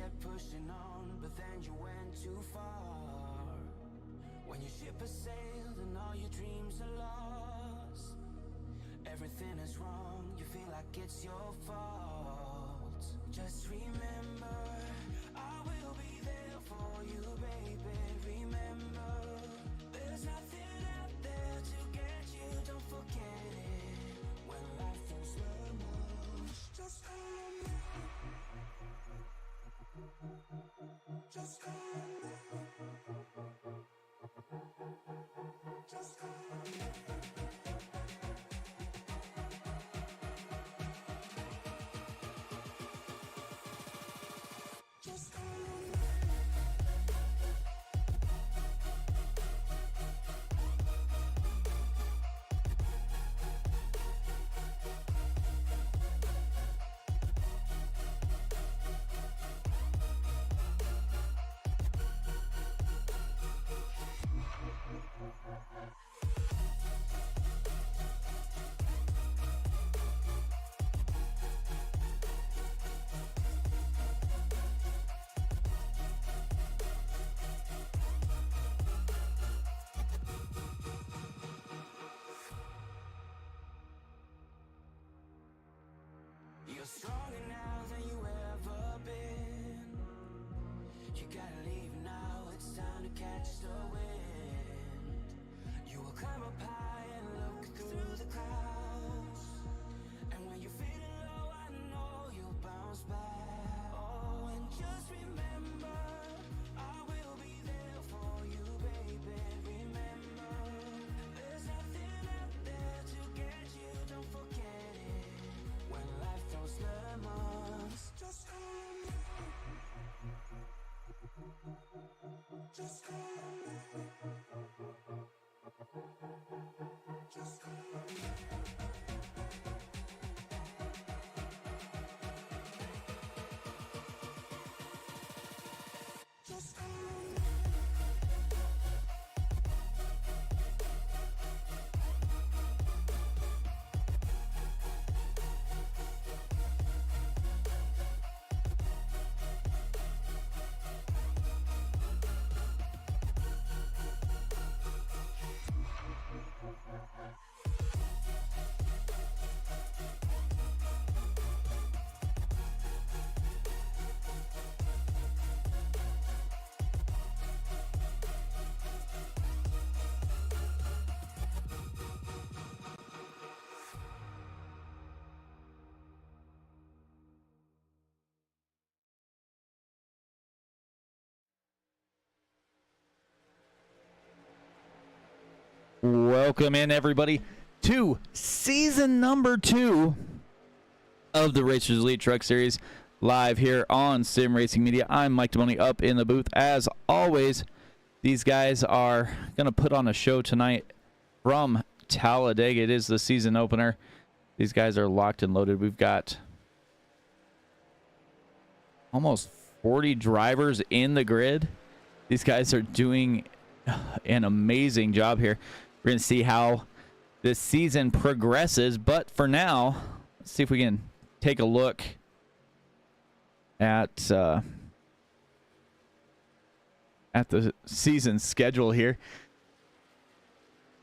kept pushing on, but then you went too far. When your ship has sailed and all your dreams are lost, everything is wrong, you feel like it's your fault. Just remember, I will be there for you, baby. Remember, there's nothing out there to get you, don't forget it. When life throws lemons, just call on me. Just call on me. Just call on me. Just call on me. You're stronger now than you ever been. You gotta leave now, it's time to catch the wind. You will climb up high and look through the clouds, and when you're feeling low, I know you'll bounce back. Oh, and just remember, I will be there for you, baby. Remember, there's nothing out there to get you, don't forget it. When life throws lemons, just call on me. Just call on me. Just call on me. Just call on me. Welcome in, everybody, to season number 2 of the Racers Elite Truck Series, live here on Sim Racing Media. I'm Mike Demoni, up in the booth. As always, these guys are going to put on a show tonight from Talladega. It is the season opener. These guys are locked and loaded. We've got almost 40 drivers in the grid. These guys are doing an amazing job here. We're going to see how this season progresses, but for now, let's see if we can take a look at the season schedule here.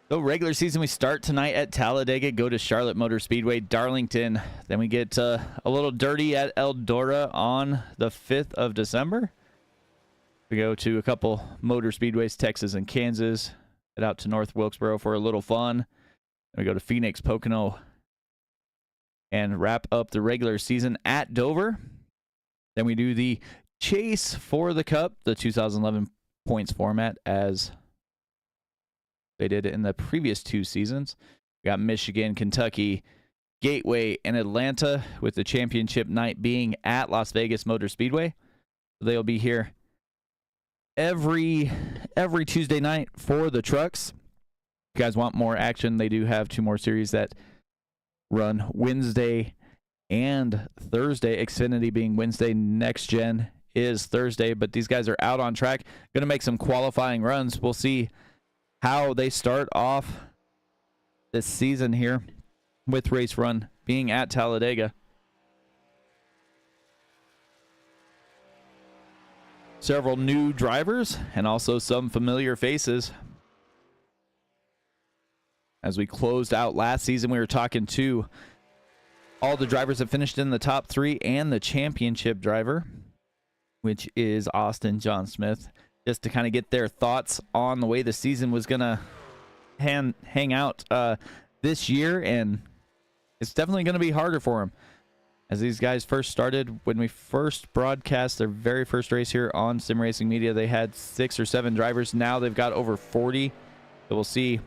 So regular season, we start tonight at Talladega, go to Charlotte Motor Speedway, Darlington. Then we get a little dirty at Eldora on the 5th of December. We go to a couple motor speedways, Texas and Kansas. Head out to North Wilkesboro for a little fun. Then we go to Phoenix, Pocono, and wrap up the regular season at Dover. Then we do the chase for the Cup, the 2011 points format, as they did in the previous 2 seasons. We got Michigan, Kentucky, Gateway, and Atlanta, with the championship night being at Las Vegas Motor Speedway. They'll be here every Tuesday night for the trucks. If you guys want more action, they do have 2 more series that run Wednesday and Thursday. Xfinity being Wednesday, Next Gen is Thursday, but these guys are out on track, going to make some qualifying runs. We'll see how they start off this season here with race run. being at Talladega. several new drivers and also some familiar faces. As we closed out last season, we were talking to all the drivers that finished in the top 3 and the championship driver, which is Austin John Smith, just to kind of get their thoughts on the way the season was going to hang out this year. And it's definitely going to be harder for them. As these guys first started, when we first broadcast their very first race here on Sim Racing Media, they had 6 or 7 drivers. Now they've got over 40. So we'll see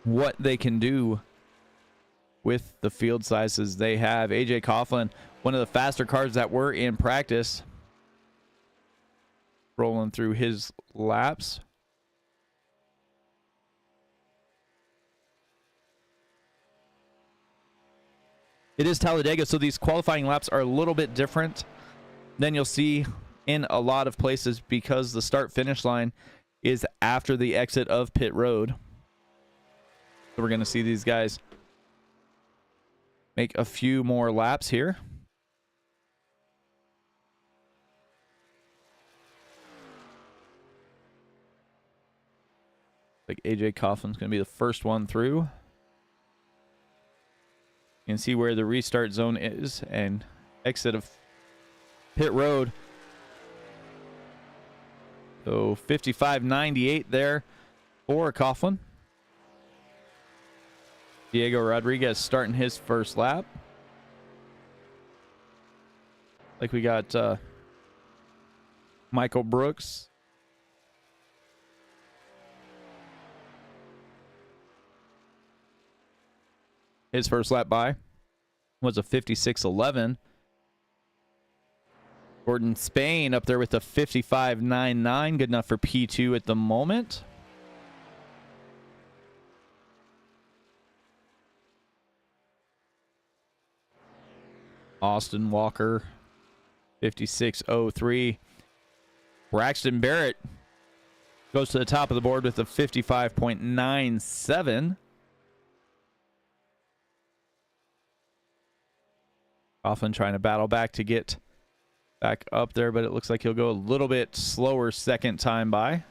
what they can do with the field sizes they have. AJ Coughlin, one of the faster cars that were in practice, rolling through his laps. It is Talladega, so these qualifying laps are a little bit different than you'll see in a lot of places because the start-finish line is after the exit of pit road. So we're going to see these guys make a few more laps here. Like AJ Coughlin's going to be the first one through. You can see where the restart zone is and exit of pit road. So 55.98 there for Coughlin. Diego Rodriguez starting his first lap. Like we got Michael Brooks. His first lap by was a 56.11. Gordon Spain up there with a 55.99. Good enough for P2 at the moment. Austin Walker, 56.03. Braxton Barrett goes to the top of the board with a 55.97. Often trying to battle back to get back up there, but it looks like he'll go a little bit slower second time by.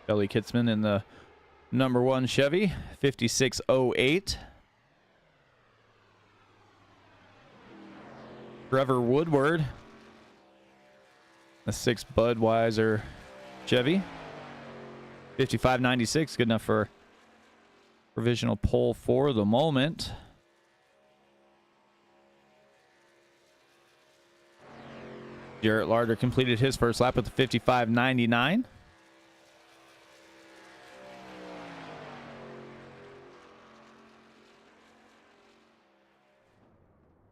Kelly Kitzman in the number 1 Chevy, 56.08. Trevor Woodward, the 6 Budweiser Chevy, 55.96. Good enough for provisional pole for the moment. Jarrett Larder completed his first lap with a 55.99.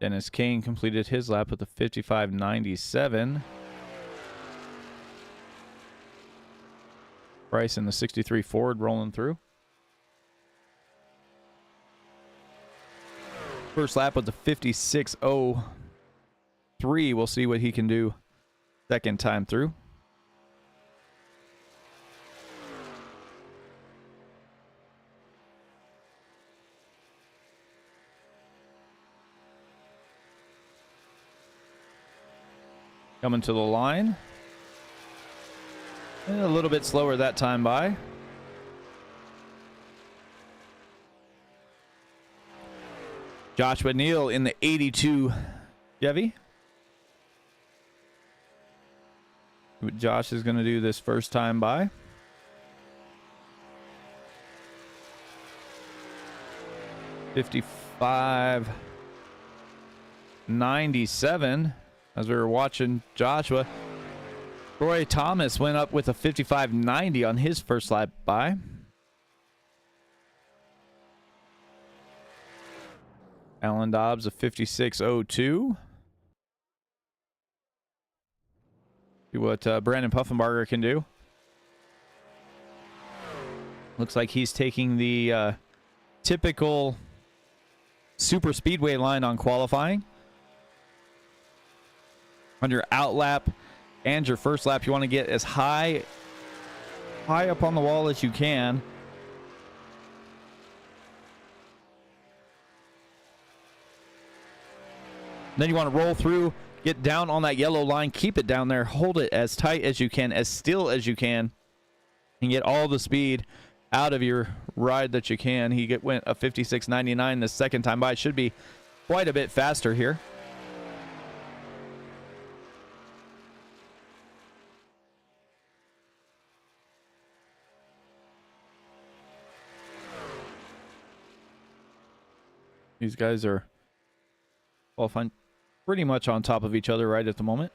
Dennis Kane completed his lap with a 55.97. Bryce in the 63 Ford rolling through. First lap with the 56.03. We'll see what he can do second time through. Coming to the line. And a little bit slower that time by. Joshua Neal in the 82 Chevy. What Josh is going to do this first time by. $55.97. As we were watching Joshua, Roy Thomas went up with a 55.90 on his first lap by. Alan Dobbs, a 56.02. See what Brandon Puffenbarger can do. Looks like he's taking the typical super speedway line on qualifying. Under outlap and your first lap. You want to get as high up on the wall as you can. Then you want to roll through, get down on that yellow line, keep it down there, hold it as tight as you can, as still as you can, and get all the speed out of your ride that you can. He went a 56.99 the second time by. Should be quite a bit faster here. These guys are qualifying pretty much on top of each other right at the moment.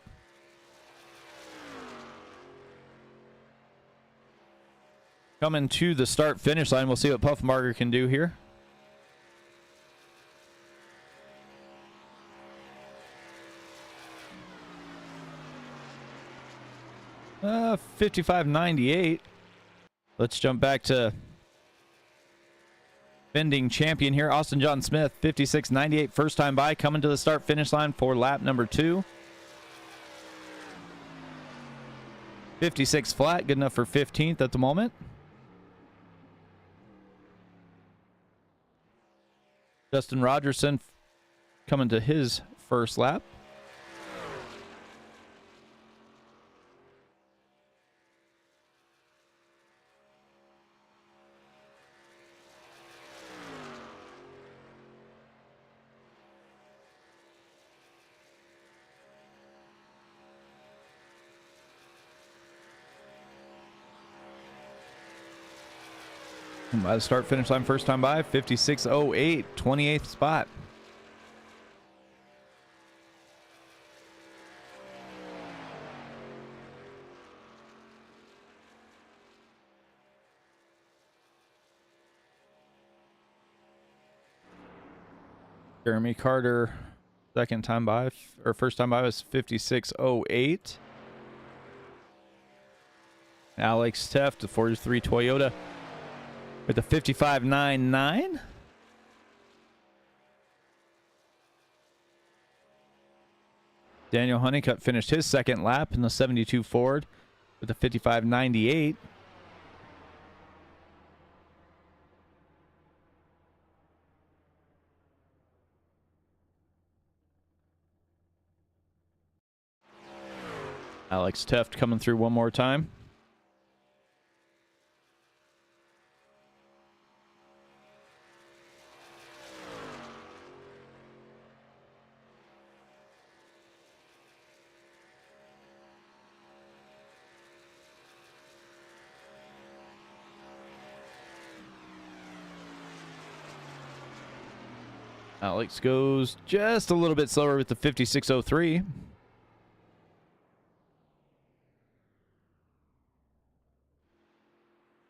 Coming to the start finish line, we'll see what Puffmarger can do here. Uh, 55.98. Let's jump back to defending champion here, Austin John Smith, 56.98, first time by, coming to the start finish line for lap number 2. 56 flat, good enough for 15th at the moment. Justin Rogerson coming to his first lap. And by the start finish line, first time by, 56.08, 28th spot. Jeremy Carter, second time by, or first time by was 56.08. Alex Teft, the 43 Toyota, with a 55.99. Daniel Honeycutt finished his second lap in the 72 Ford with a 55.98. Alex Teft coming through one more time. Alex goes just a little bit slower with the 56.03.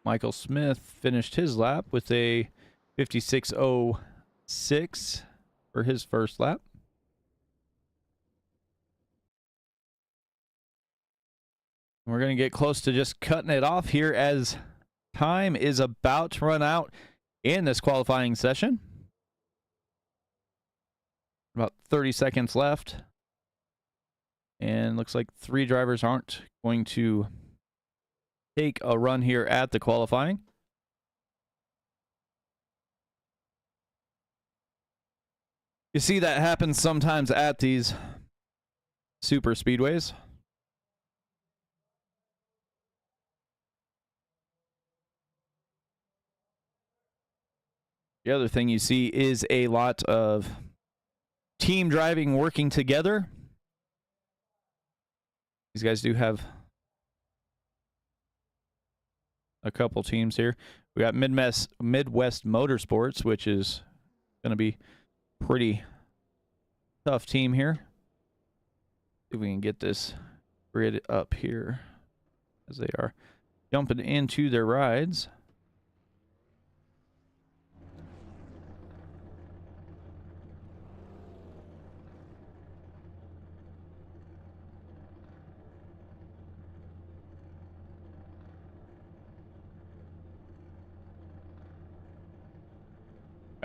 Michael Smith finished his lap with a 56.06 for his first lap. We're going to get close to just cutting it off here as time is about to run out in this qualifying session. About 30 seconds left. And looks like 3 drivers aren't going to take a run here at the qualifying. You see that happens sometimes at these super speedways. The other thing you see is a lot of team driving working together. These guys do have a couple teams here. We got Midwest Motorsports, which is going to be pretty tough team here. See if we can get this grid up here as they are jumping into their rides.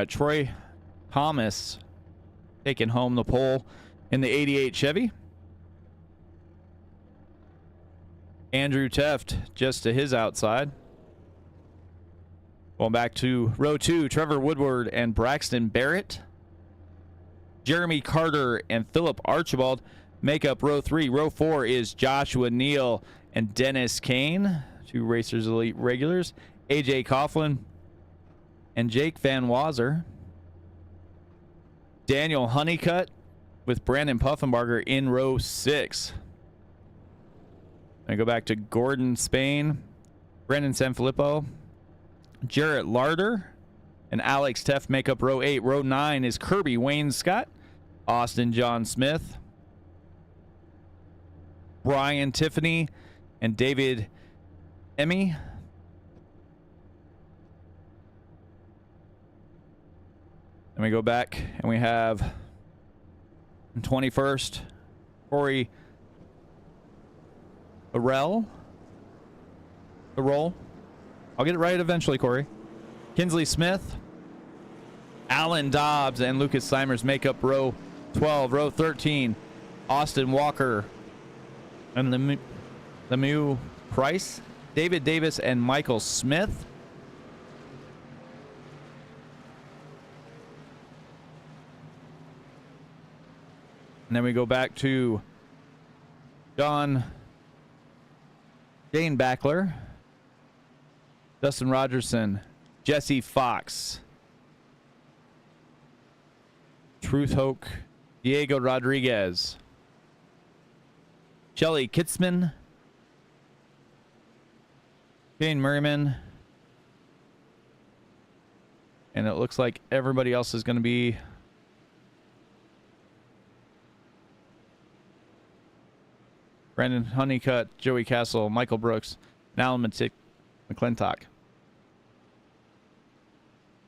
Troy Thomas taking home the pole in the 88 Chevy. Andrew Teft just to his outside. Going back to row 2, Trevor Woodward and Braxton Barrett. Jeremy Carter and Philip Archibald make up row 3. Row 4 is Joshua Neal and Dennis Kane, 2 Racers Elite regulars. AJ Coughlin and Jake Van Wazer. Daniel Honeycutt with Brandon Puffenbarger in row 6. I go back to Gordon Spain, Brendan Sanfilippo, Jarrett Larder, and Alex Teff make up row 8. Row 9 is Kirby Wayne Scott, Austin John Smith, Brian Tiffany, and David Emmy. Then we go back and we have 21st, Corey Arell. The roll. I'll get it right eventually, Corey. Kinsley Smith, Alan Dobbs, and Lucas Simers make up row 12. Row 13, Austin Walker and Lemieux Price, David Davis, and Michael Smith. And then we go back to Jane Backler, Dustin Rogerson, Jesse Fox, Truth Hoke, Diego Rodriguez, Shelly Kitzman, Shane Merriman, and it looks like everybody else is going to be Brandon Honeycutt, Joey Castle, Michael Brooks, and Alan McClintock.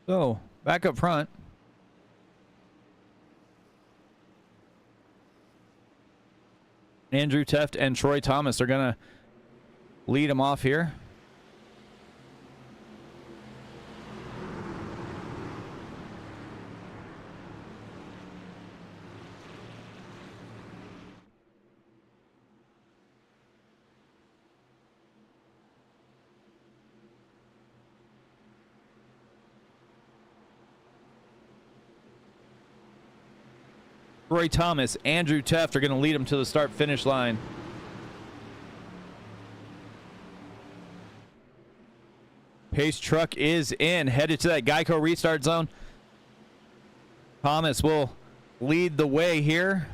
So, back up front. Andrew Teft and Troy Thomas are going to lead him off here. Troy Thomas, Andrew Teft are going to lead him to the start-finish line. Pace truck is in, headed to that Geico restart zone. Thomas will lead the way here.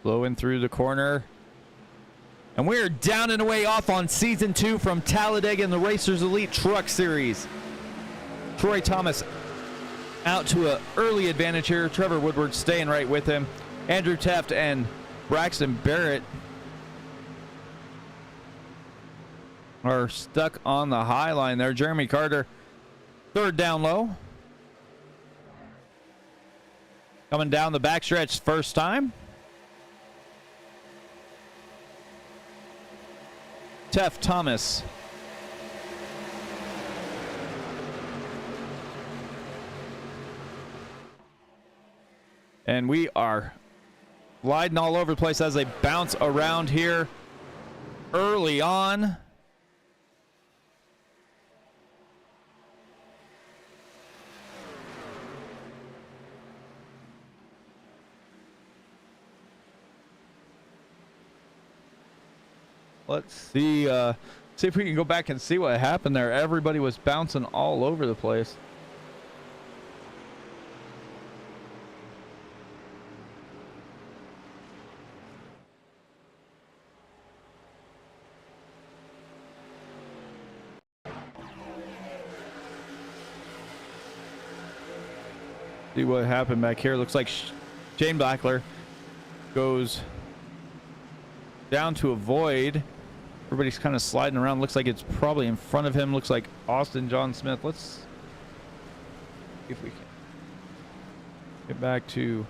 Blowing through the corner. And we're down and away off on Season 2 from Talladega in the Racers Elite Truck Series. Troy Thomas out to an early advantage here. Trevor Woodward staying right with him. Andrew Teft and Braxton Barrett are stuck on the high line there. Jeremy Carter, third down low. Coming down the backstretch first time. Teft, Thomas. And we are gliding all over the place as they bounce around here early on. Let's see if we can go back and see what happened there. Everybody was bouncing all over the place. See what happened back here. Looks like Shane Blackler goes down to avoid. Everybody's kind of sliding around. Looks like it's probably in front of him. Looks like Austin John Smith. Let's see if we can get back to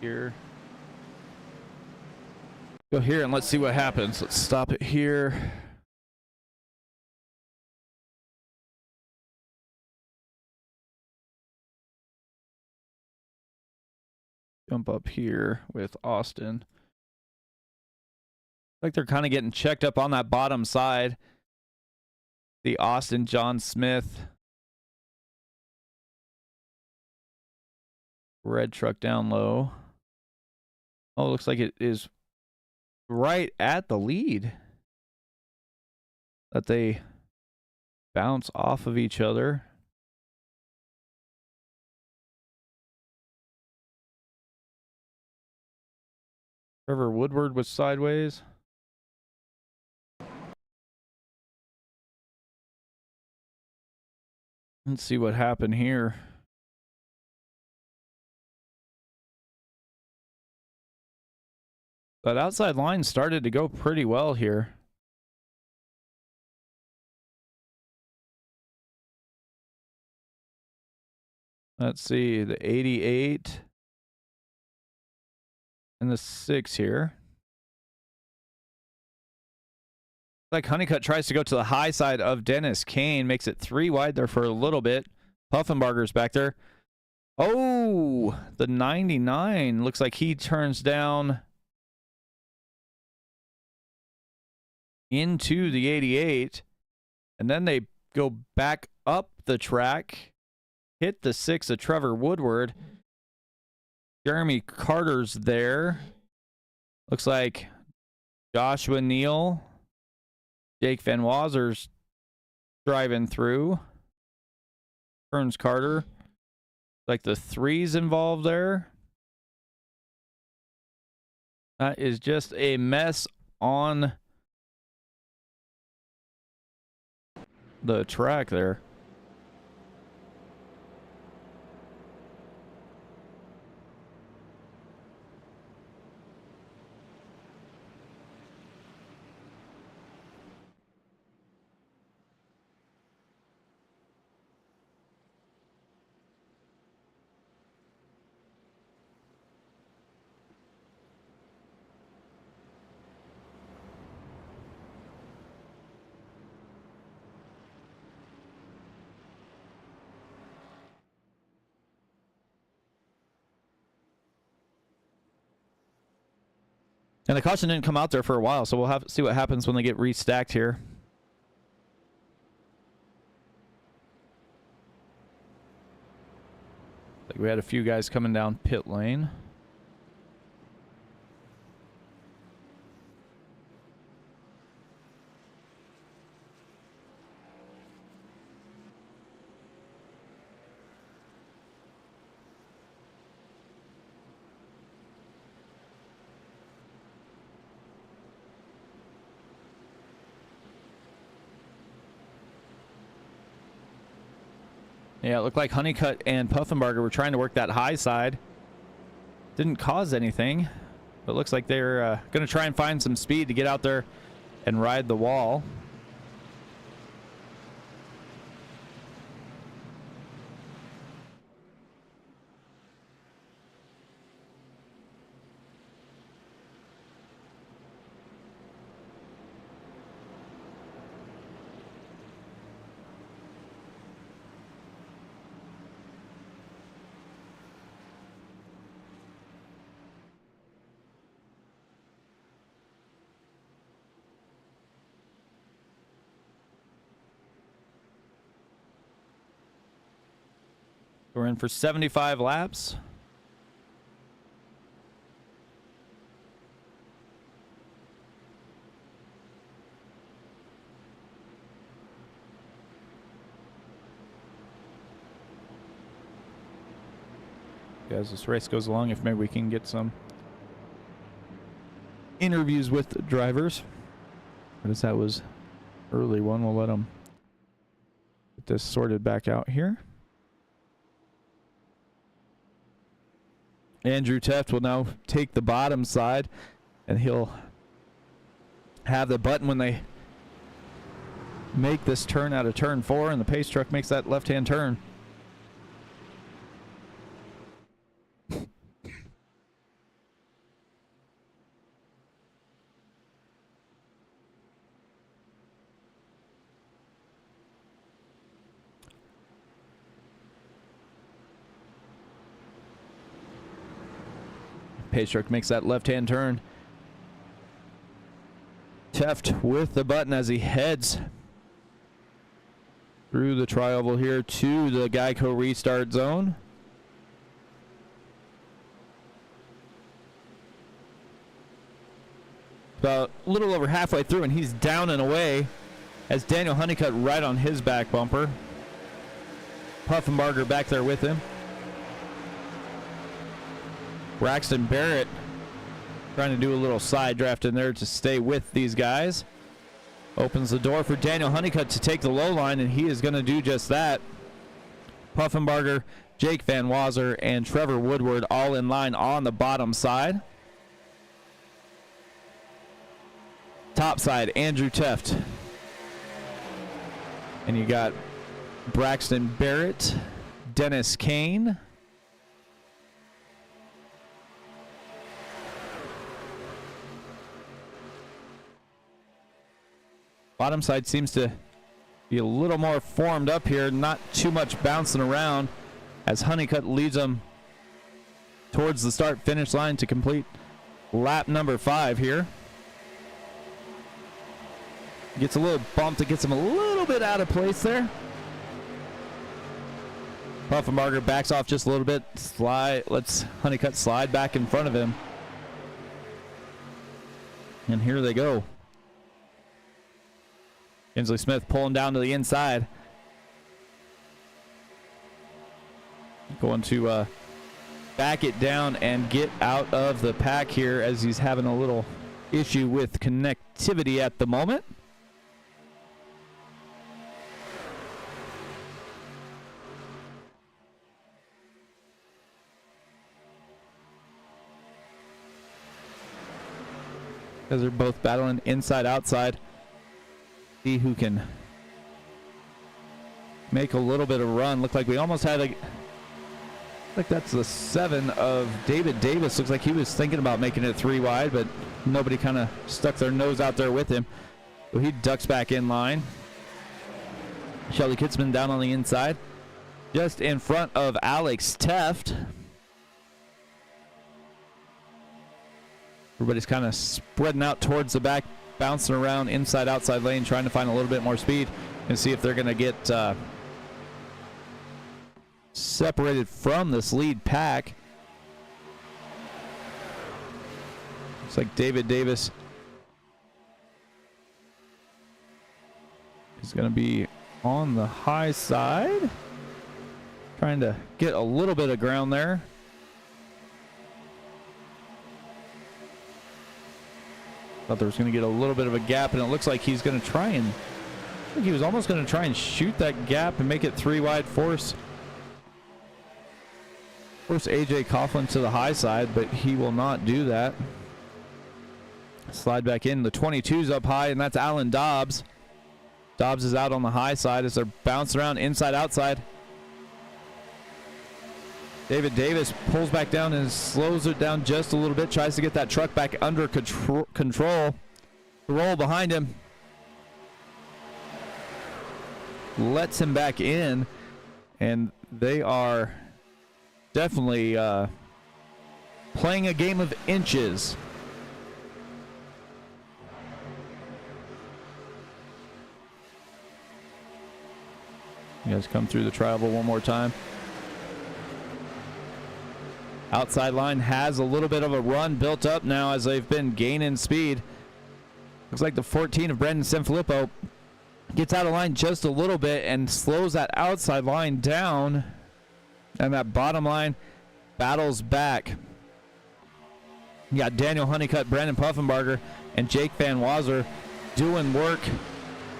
here. Go here and let's see what happens. Let's stop it here. Jump up here with Austin. Like they're kind of getting checked up on that bottom side. The Austin John Smith red truck down low. Oh, it looks like it is right at the lead. That they bounce off of each other. Trevor Woodward was sideways. Let's see what happened here. That outside line started to go pretty well here. Let's see, the 88 and the 6 here. Like Honeycutt tries to go to the high side of Dennis Kane, makes it 3 wide there for a little bit. Puffenbarger's back there. Oh, the 99 looks like he turns down into the 88, and then they go back up the track, hit the 6 of Trevor Woodward. Jeremy Carter's there. Looks like Joshua Neal, Jake Van Wazer's driving through. Burns Carter. Like the 3's involved there. That is just a mess on the track there. And the caution didn't come out there for a while, so we'll have to see what happens when they get restacked here. Like we had a few guys coming down pit lane. Yeah, it looked like Honeycutt and Puffenbarger were trying to work that high side. Didn't cause anything, but it looks like they're going to try and find some speed to get out there and ride the wall. We're in for 75 laps. As this race goes along, if maybe we can get some interviews with the drivers. But as that was early one, we'll let them get this sorted back out here. Andrew Teft will now take the bottom side, and he'll have the button when they make this turn out of turn 4, and the pace truck makes that left-hand turn. Pace truck makes that left-hand turn. Teft with the button as he heads through the tri-oval here to the Geico restart zone. About a little over halfway through, and he's down and away as Daniel Honeycutt right on his back bumper. Puffenbarger back there with him. Braxton Barrett trying to do a little side draft in there to stay with these guys. Opens the door for Daniel Honeycutt to take the low line, and he is going to do just that. Puffenbarger, Jake Van Wazer, and Trevor Woodward all in line on the bottom side. Top side, Andrew Teft. And you got Braxton Barrett, Dennis Kane, bottom side seems to be a little more formed up here, not too much bouncing around as Honeycutt leads them towards the start-finish line to complete lap number 5 here. Gets a little bumped, it gets him a little bit out of place there. Puffenbarger backs off just a little bit, lets Honeycutt slide back in front of him. And here they go. Kinsley Smith pulling down to the inside. Going to back it down and get out of the pack here as he's having a little issue with connectivity at the moment. Because they're both battling inside outside. See who can make a little bit of run. Look like we almost had a, like that's the 7 of David Davis. Looks like he was thinking about making it 3 wide, but nobody kind of stuck their nose out there with him. So he ducks back in line. Shelly Kitzman down on the inside, just in front of Alex Teft. Everybody's kind of spreading out towards the back, bouncing around inside outside lane, trying to find a little bit more speed and see if they're going to get separated from this lead pack. Looks like David Davis is going to be on the high side, trying to get a little bit of ground there. Thought there was going to get a little bit of a gap, and it looks like he's going to try and, I think he was almost going to try and shoot that gap and make it 3 wide, force AJ Coughlin to the high side, but he will not do that. Slide back in. The 22's up high, and that's Alan Dobbs. Dobbs is out on the high side as they're bouncing around inside outside. David Davis pulls back down and slows it down just a little bit, tries to get that truck back under control. The roll behind him lets him back in, and they are definitely playing a game of inches. You guys come through the tri-oval one more time. Outside line has a little bit of a run built up now as they've been gaining speed. Looks like the 14 of Brendan Sanfilippo gets out of line just a little bit and slows that outside line down. And that bottom line battles back. You got Daniel Honeycutt, Brandon Puffenbarger, and Jake Van Wazer doing work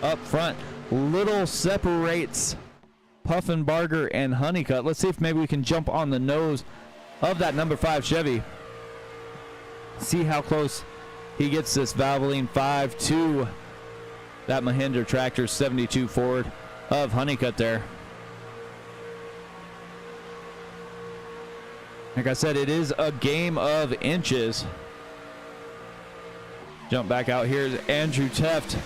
up front. Little separates Puffenbarger and Honeycutt. Let's see if maybe we can jump on the nose of that number 5 Chevy. See how close he gets this Valvoline 5 to that Mahindra Tractor 72 Ford of Honeycutt there. Like I said, it is a game of inches. Jump back out here. Andrew Teft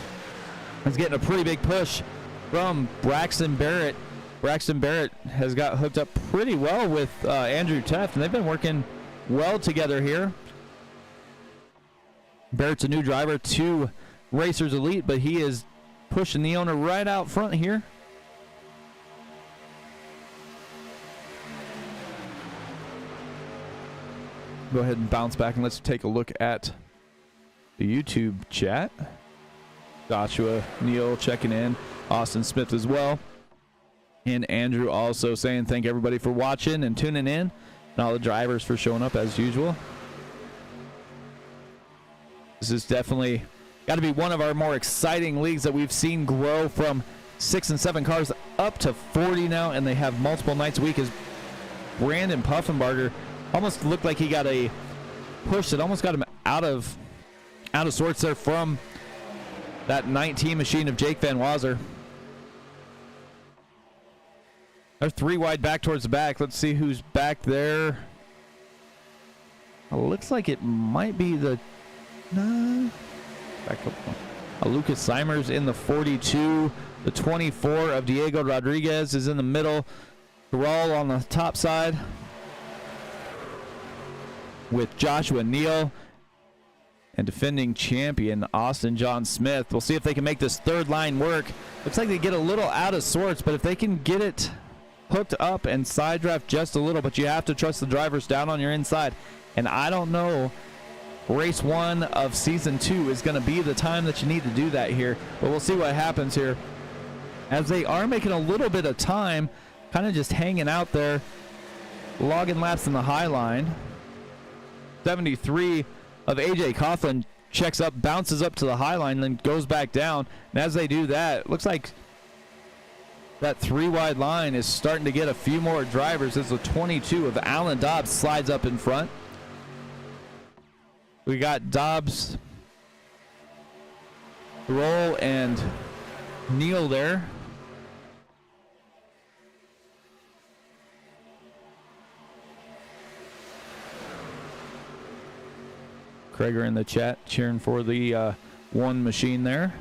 is getting a pretty big push from Braxton Barrett. Braxton Barrett has got hooked up pretty well with Andrew Teft, and they've been working well together here. Barrett's a new driver to Racers Elite, but he is pushing the owner right out front here. Go ahead and bounce back and let's take a look at the YouTube chat. Joshua Neal checking in, Austin Smith as well, and Andrew also saying thank everybody for watching and tuning in, and all the drivers for showing up as usual. This is definitely got to be one of our more exciting leagues that we've seen grow from 6 and 7 cars up to 40 now, and they have multiple nights a week. As Brandon Puffenbarger almost looked like he got a push that almost got him out of sorts there from that 19 machine of Jake Van Wazer. They're 3 wide back towards the back. Let's see who's back there. Looks like it might be the back up. Lucas Simers in the 42. The 24 of Diego Rodriguez is in the middle. Terrell on the top side with Joshua Neal and defending champion Austin John Smith. We'll see if they can make this third line work. Looks like they get a little out of sorts, but if they can get it hooked up and side draft just a little, but you have to trust the drivers down on your inside. And I don't know, race 1 of season 2 is going to be the time that you need to do that here, but we'll see what happens here as they are making a little bit of time, kind of just hanging out there, logging laps in the high line. 73 of AJ Coughlin checks up, bounces up to the high line, then goes back down. And as they do that, it looks like that 3 wide line is starting to get a few more drivers as the 22 of Alan Dobbs slides up in front. We got Dobbs, Roll, and Neal there. Krager in the chat cheering for the 1 machine there.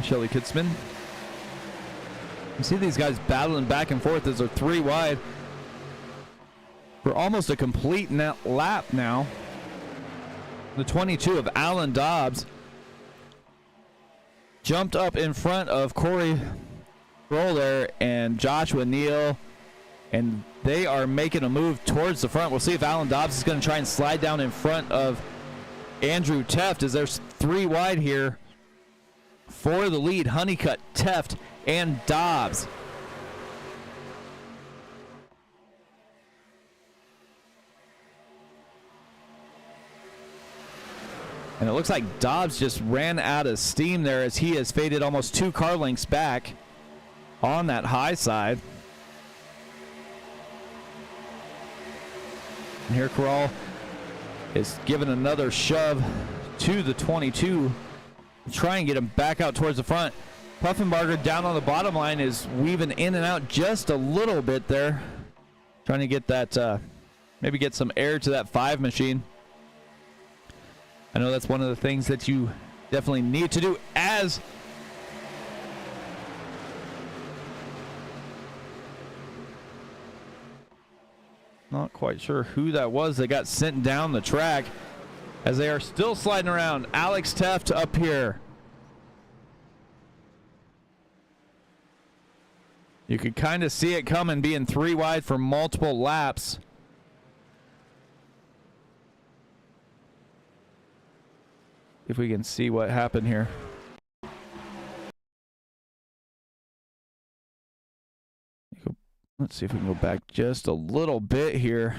Shelly Kitzman. You see these guys battling back and forth as they're 3 wide for almost a complete lap now. The 22 of Alan Dobbs jumped up in front of Corey Roll there and Joshua Neal, and they are making a move towards the front. We'll see if Alan Dobbs is going to try and slide down in front of Andrew Teft as there's 3 wide here for the lead. Honeycutt, Teft, and Dobbs. And it looks like Dobbs just ran out of steam there as he has faded almost 2 car lengths back on that high side. And here Corral is giving another shove to the 22 to try and get him back out towards the front. Puffenbarger down on the bottom line is weaving in and out just a little bit there, trying to get that maybe get some air to that 5 machine. I know that's one of the things that you definitely need to do as not quite sure who that was that got sent down the track as they are still sliding around. Alex Teft up here. You could kind of see it coming, being 3 wide for multiple laps. If we can see what happened here. Let's see if we can go back just a little bit here.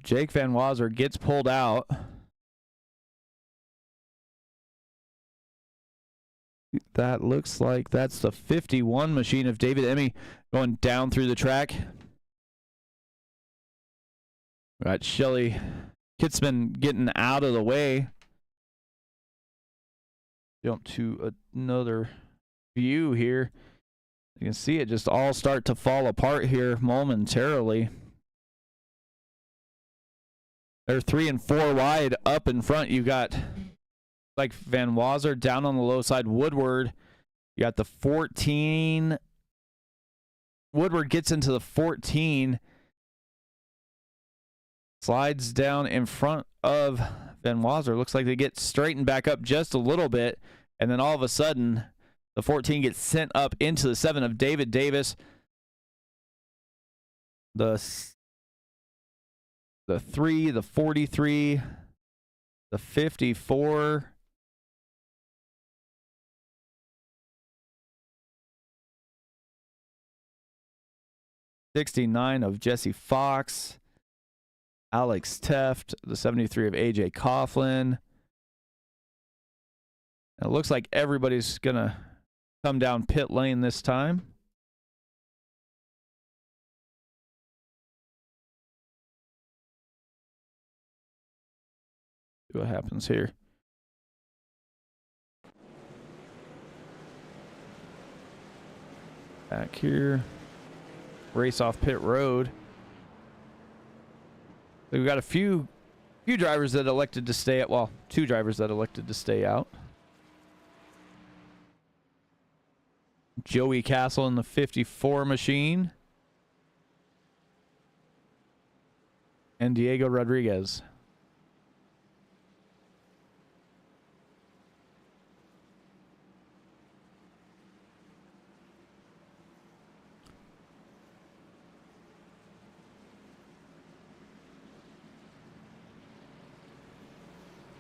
Jake Van Wazer gets pulled out. That looks like that's the 51 machine of David Emmy going down through the track. Got Shelly Kitzman getting out of the way. Jump to another view here. You can see it just all start to fall apart here momentarily. They're 3 and 4 wide up in front. You got like Van Wazer down on the low side. Woodward You got the 14. Woodward gets into the 14. Slides down in front of Van Wazzer. Looks like they get straightened back up just a little bit. And then all of a sudden, the 14 gets sent up into the 7 of David Davis. The 3, the 43, the 54. '69 of Jesse Fox. Alex Teft, the 73 of AJ Coughlin. It looks like everybody's going to come down pit lane this time. See what happens here. Back here. Race off pit road. We've got a few drivers that elected to stay out. Well, 2 drivers that elected to stay out. Joey Castle in the 54 machine. And Diego Rodriguez.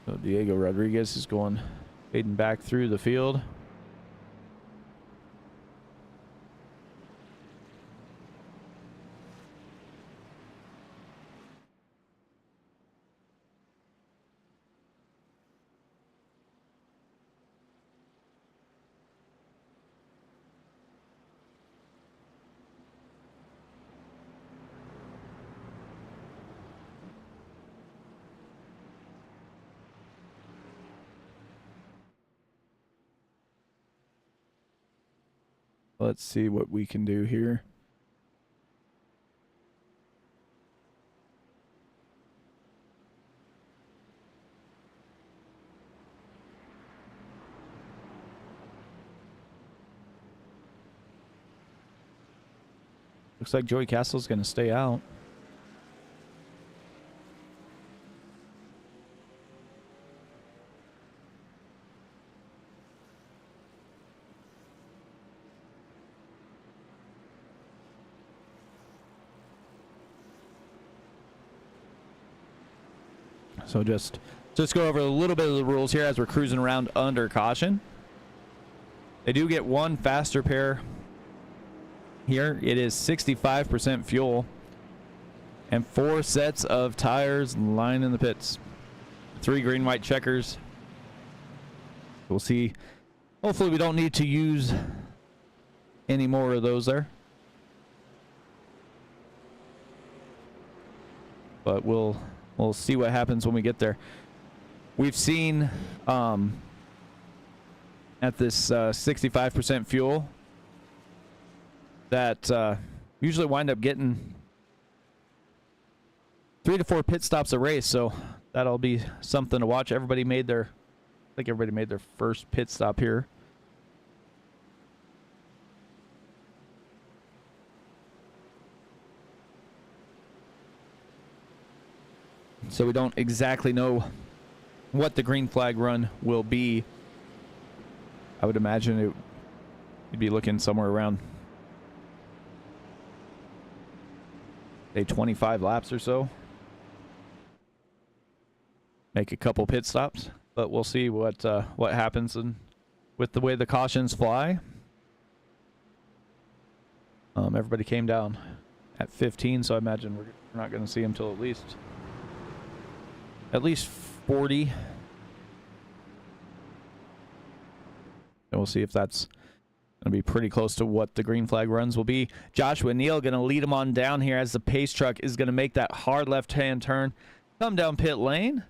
So Diego Rodriguez is going fading back through the field. Let's see what we can do here. Looks like Joey Castle's going to stay out. So just go over a little bit of the rules here as we're cruising around under caution. They do get 1 faster pair here. It is 65% fuel and 4 sets of tires lying in the pits. 3 green, white checkers. We'll see. Hopefully we don't need to use any more of those there. But we'll see what happens when we get there. We've seen at this 65% fuel that usually wind up getting 3 to 4 pit stops a race, so that'll be something to watch. I think everybody made their first pit stop here. So we don't exactly know what the green flag run will be. I would imagine you'd be looking somewhere around, say, 25 laps or so. Make a couple pit stops, but we'll see what happens and with the way the cautions fly. Everybody came down at 15, so I imagine we're not going to see them till at least 40. And we'll see if that's going to be pretty close to what the green flag runs will be. Joshua Neal going to lead him on down here as the pace truck is going to make that hard left-hand turn, come down pit lane.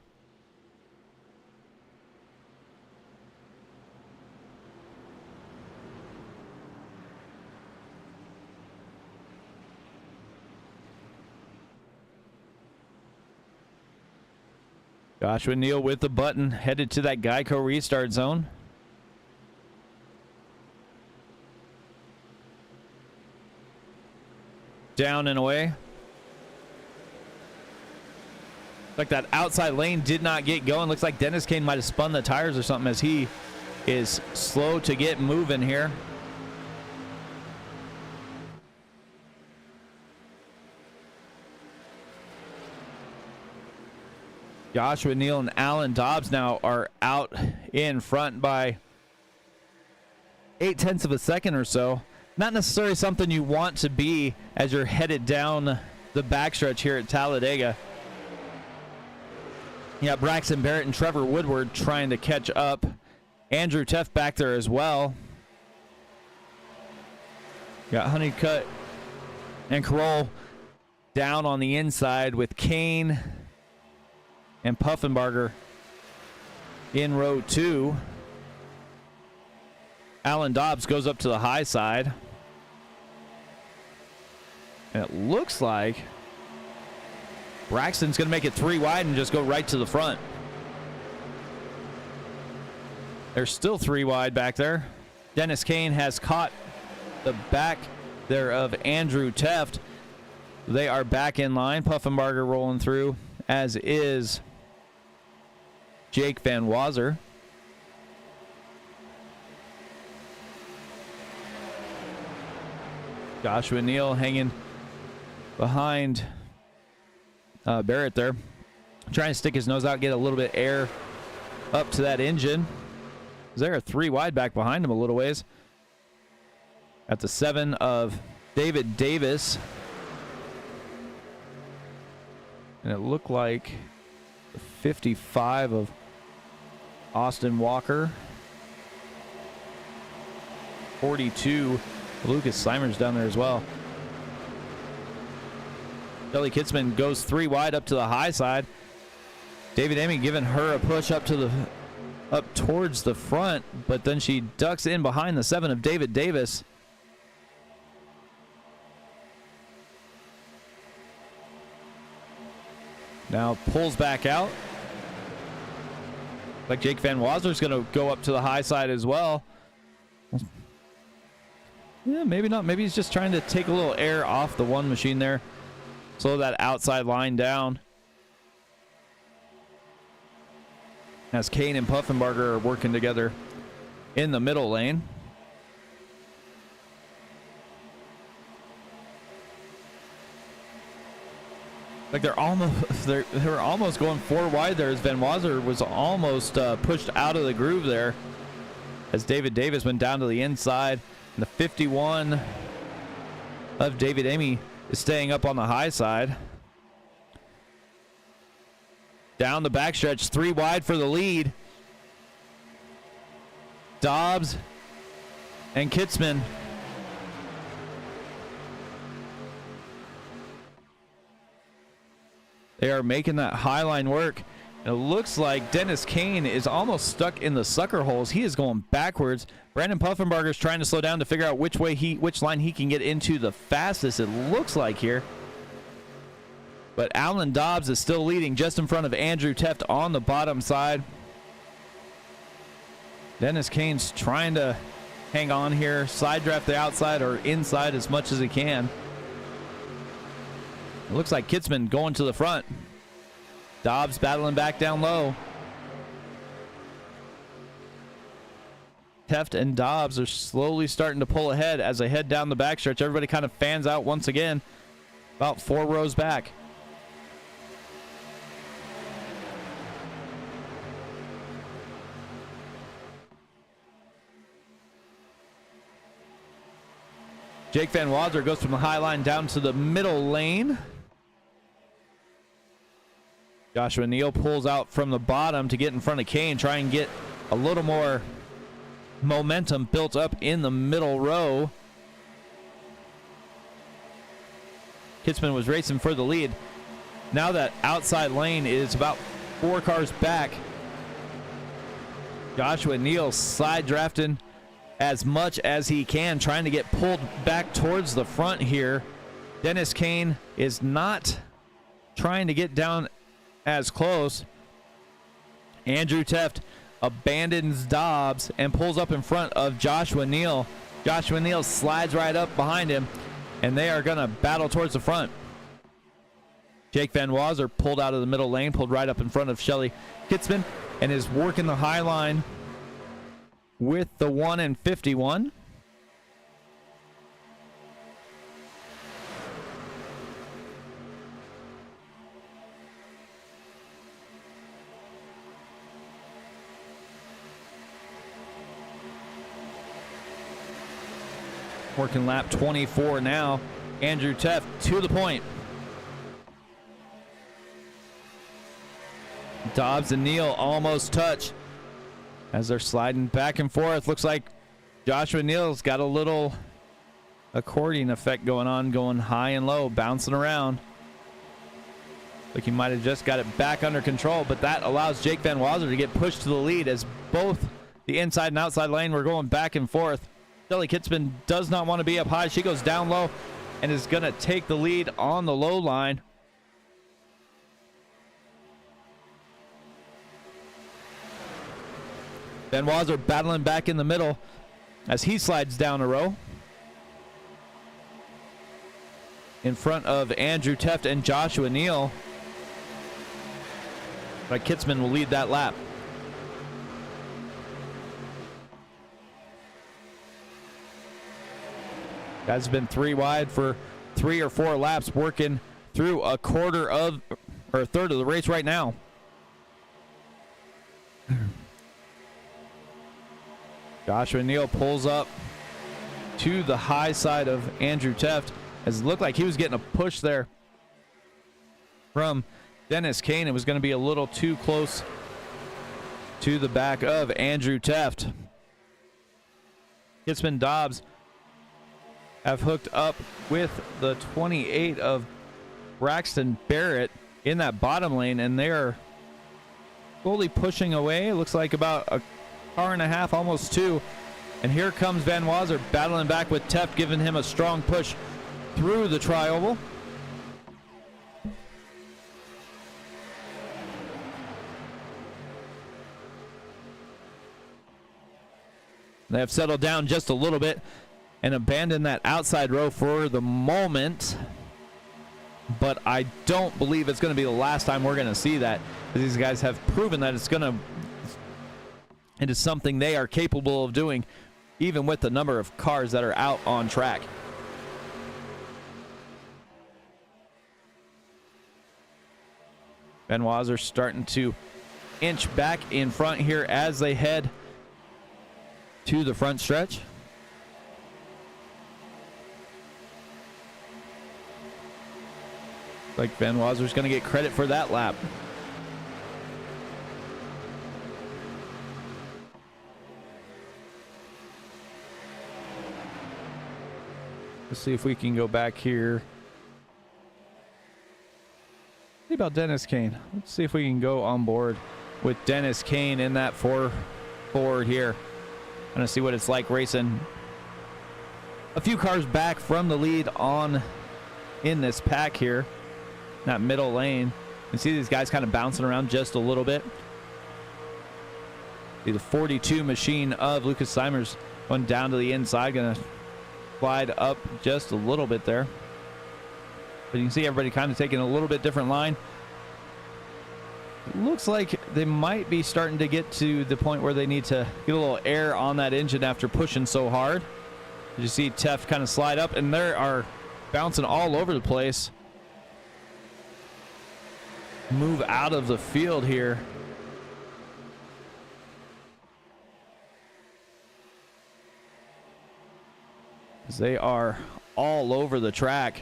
Joshua Neal with the button, headed to that Geico restart zone. down and away. Like that outside lane did not get going. Looks like Dennis Kane might have spun the tires or something, as he is slow to get moving here. Joshua Neal and Alan Dobbs now are out in front by 0.8 of a second or so. Not necessarily something you want to be as you're headed down the backstretch here at Talladega. Yeah, Braxton Barrett and Trevor Woodward trying to catch up. Andrew Teff back there as well. Got Honeycutt and Carroll down on the inside with Kane and Puffenbarger in row 2. Alan Dobbs goes up to the high side. And it looks like Braxton's going to make it 3 wide and just go right to the front. There's still 3 wide back there. Dennis Kane has caught the back there of Andrew Teft. They are back in line. Puffenbarger rolling through, as is Jake Van Wazer. Joshua Neal hanging behind Barrett there, trying to stick his nose out, get a little bit of air up to that engine. There are 3 wide back behind him a little ways. At the 7 of David Davis. And it looked like the 55 of Austin Walker. 42, Lucas Simers down there as well. Shelly Kitzman goes 3 wide up to the high side. David Amy giving her a push up towards the front, but then she ducks in behind the 7 of David Davis. Now pulls back out. Like Jake Van Wazer's going to go up to the high side as well. Yeah, maybe not. Maybe he's just trying to take a little air off the one machine there. Slow that outside line down. As Kane and Puffenbarger are working together in the middle lane. Like they're almost going 4 wide there, as Van Wazer was almost pushed out of the groove there, as David Davis went down to the inside. And the 51 of David Amy is staying up on the high side. Down the backstretch, 3 wide for the lead. Dobbs and Kitzman. They are making that high line work. And it looks like Dennis Kane is almost stuck in the sucker holes. He is going backwards. Brandon Puffenbarger is trying to slow down to figure out which line he can get into the fastest, it looks like here. But Alan Dobbs is still leading just in front of Andrew Teft on the bottom side. Dennis Kane's trying to hang on here, side draft the outside or inside as much as he can. It looks like Kitzman going to the front. Dobbs battling back down low. Teft and Dobbs are slowly starting to pull ahead as they head down the backstretch. Everybody kind of fans out once again, about 4 rows back. Jake Van Wazer goes from the high line down to the middle lane. Joshua Neal pulls out from the bottom to get in front of Kane, try and get a little more momentum built up in the middle row. Kitzman was racing for the lead. Now that outside lane is about 4 cars back. Joshua Neal side drafting as much as he can, trying to get pulled back towards the front here. Dennis Kane is not trying to get down as close. Andrew Teft abandons Dobbs and pulls up in front of Joshua Neal. Joshua Neal slides right up behind him. and they are going to battle towards the front. Jake Van Wazer pulled out of the middle lane, pulled right up in front of Shelly Kitzman, and is working the high line with the 1 and 51. Working lap 24 now. Andrew Teff to the point. Dobbs and Neal almost touch as they're sliding back and forth. Looks like Joshua Neal's got a little accordion effect going on, going high and low, bouncing around. Like he might have just got it back under control, but that allows Jake Van Wazer to get pushed to the lead as both the inside and outside lane were going back and forth. Shelly Kitzman does not want to be up high. She goes down low and is going to take the lead on the low line. Van Wazer battling back in the middle as he slides down a row. In front of Andrew Teft and Joshua Neal. But Kitzman will lead that lap. Guys have been 3 wide for 3 or 4 laps, working through a third of the race right now. Joshua Neal pulls up to the high side of Andrew Teft, as it looked like he was getting a push there from Dennis Kane. It was going to be a little too close to the back of Andrew Teft. Kitzman Dobbs have hooked up with the 28 of Braxton Barrett in that bottom lane, and they're slowly pushing away. It looks like about a car and a half, almost 2. And here comes Van Wazer battling back with Teft, giving him a strong push through the tri-oval. They have settled down just a little bit and abandoned that outside row for the moment. But I don't believe it's going to be the last time we're going to see that. These guys have proven that it is something they are capable of doing, even with the number of cars that are out on track. Van Wazer starting to inch back in front here as they head to the front stretch. Like Van Wazer's going to get credit for that lap. Let's see if we can go back here. See about Dennis Kane. Let's see if we can go on board with Dennis Kane in that forward here. I'm going to see what it's like racing a few cars back from the lead in this pack here. That middle lane. You can see these guys kind of bouncing around just a little bit. See the 42 machine of Lucas Simers going down to the inside, going to slide up just a little bit there. But you can see everybody kind of taking a little bit different line. It looks like they might be starting to get to the point where they need to get a little air on that engine after pushing so hard. You see Teft kind of slide up, and they are bouncing all over the place. Move out of the field here. As they are all over the track.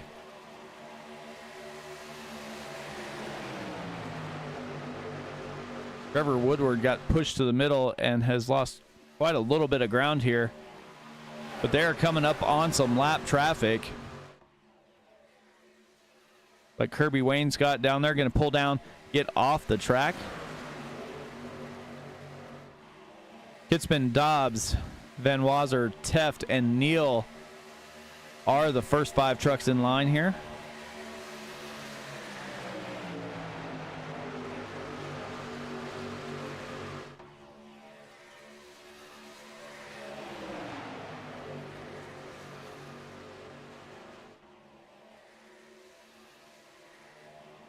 Trevor Woodward got pushed to the middle and has lost quite a little bit of ground here. But they are coming up on some lap traffic. Like Kirby Wainscott down there, going to pull down, get off the track. Kitzman, Dobbs, Van Wazer, Teft, and Neal are the first 5 trucks in line here.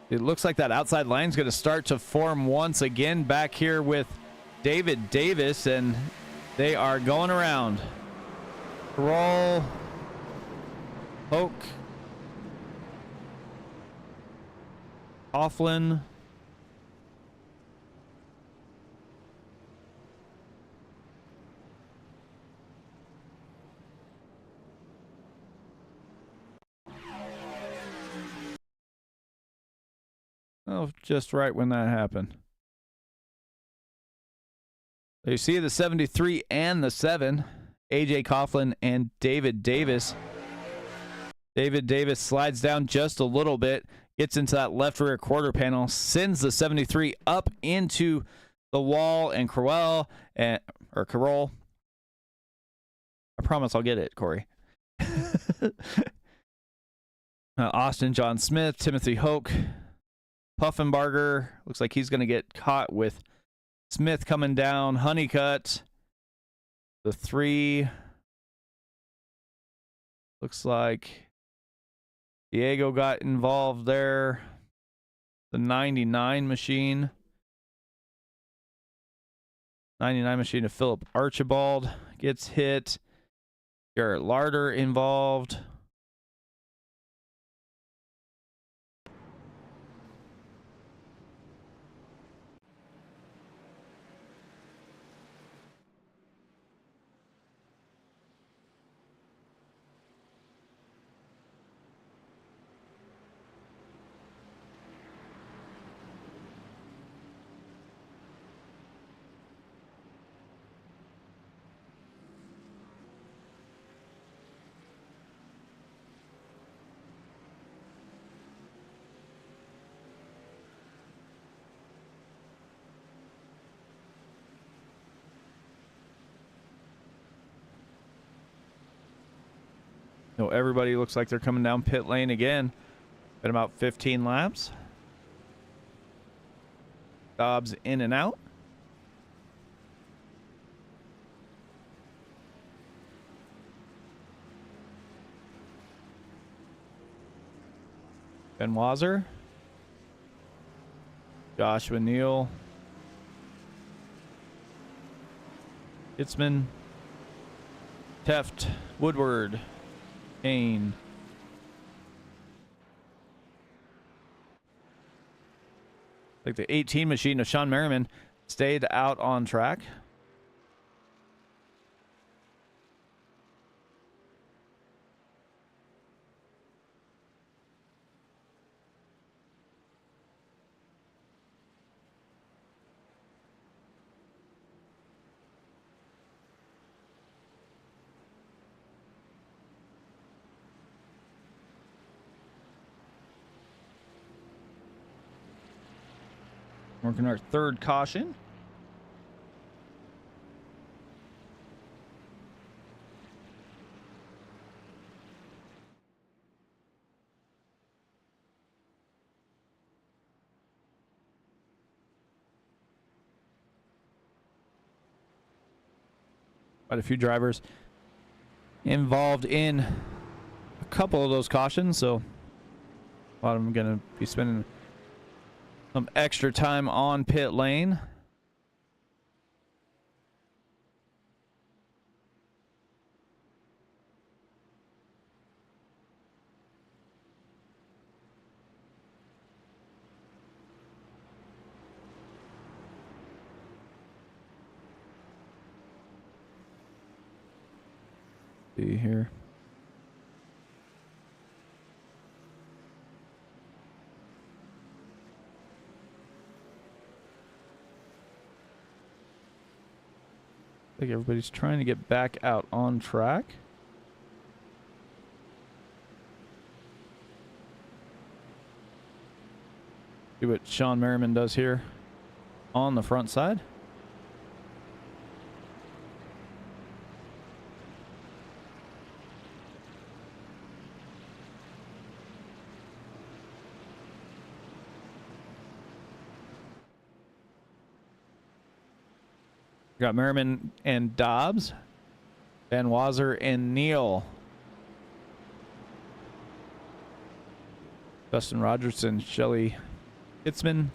It looks like that outside line's going to start to form once again back here with David Davis, and they are going around. Roll. Hoke. Coughlin. Oh, just right when that happened. So you see the 73 and the 7, AJ Coughlin and David Davis. David Davis slides down just a little bit, gets into that left rear quarter panel, sends the 73 up into the wall, and Carroll, I promise I'll get it, Corey. Austin John Smith, Timothy Hoke, Puffenbarger, looks like he's going to get caught with Smith coming down. Honeycutt, the 3. Looks like Diego got involved there. The 99 machine. 99 machine of Philip Archibald gets hit. Garrett Larder involved. No, everybody looks like they're coming down pit lane again. Been about 15 laps. Dobbs in and out. Ben Wazer. Joshua Neal. Itzman. Teft. Woodward. Kane. Like the 18 machine of Sean Merriman stayed out on track. Working our third caution. Quite a few drivers involved in a couple of those cautions, so a lot of them going to be spending some extra time on pit lane. See here. I think everybody's trying to get back out on track. See what Sean Merriman does here on the front side. Got Merriman and Dobbs, Van Wazer and Neal, Dustin Rogerson, Shelley Kitzman,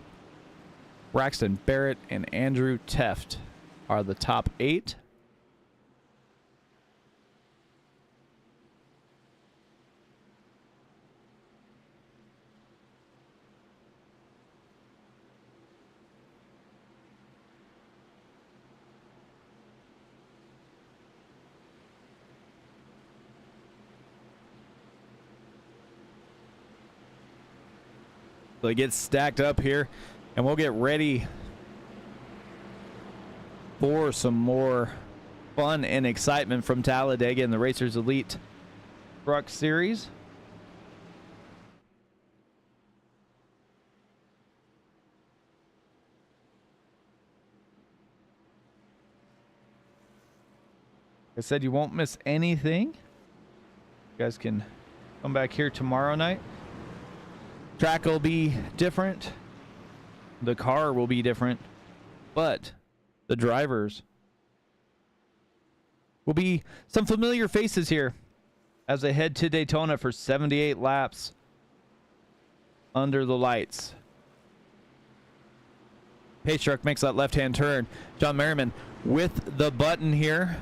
Braxton Barrett, and Andrew Teft are the top 8. So it gets stacked up here, and we'll get ready for some more fun and excitement from Talladega in the Racers Elite Truck Series. Like I said, you won't miss anything. You guys can come back here tomorrow night. Track will be different. The car will be different. But the drivers will be some familiar faces here as they head to Daytona for 78 laps under the lights. Pace truck makes that left-hand turn. John Merriman with the button here.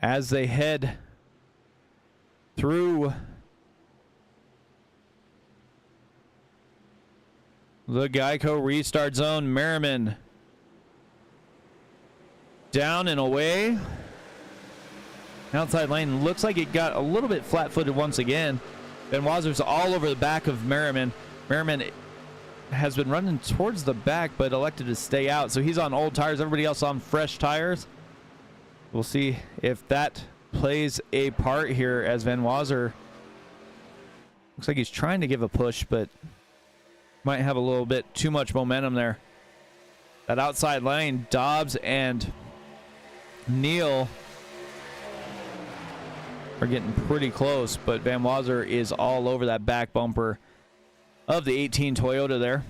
As they head through the Geico restart zone, Merriman down and away. Outside lane looks like it got a little bit flat-footed once again. Ben Wazer's all over the back of Merriman. Merriman has been running towards the back but elected to stay out, so he's on old tires. Everybody else on fresh tires. We'll see if that plays a part here as Van Wazer looks like he's trying to give a push, but might have a little bit too much momentum there. That outside lane, Dobbs and Neal are getting pretty close, but Van Wazer is all over that back bumper of the 18 Toyota there.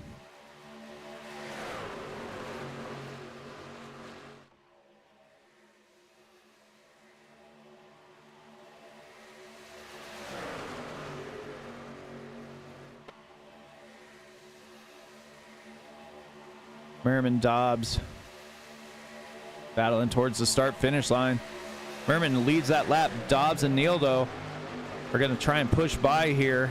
Merriman, Dobbs battling towards the start-finish line. Merriman leads that lap. Dobbs and Neal, though, are going to try and push by here.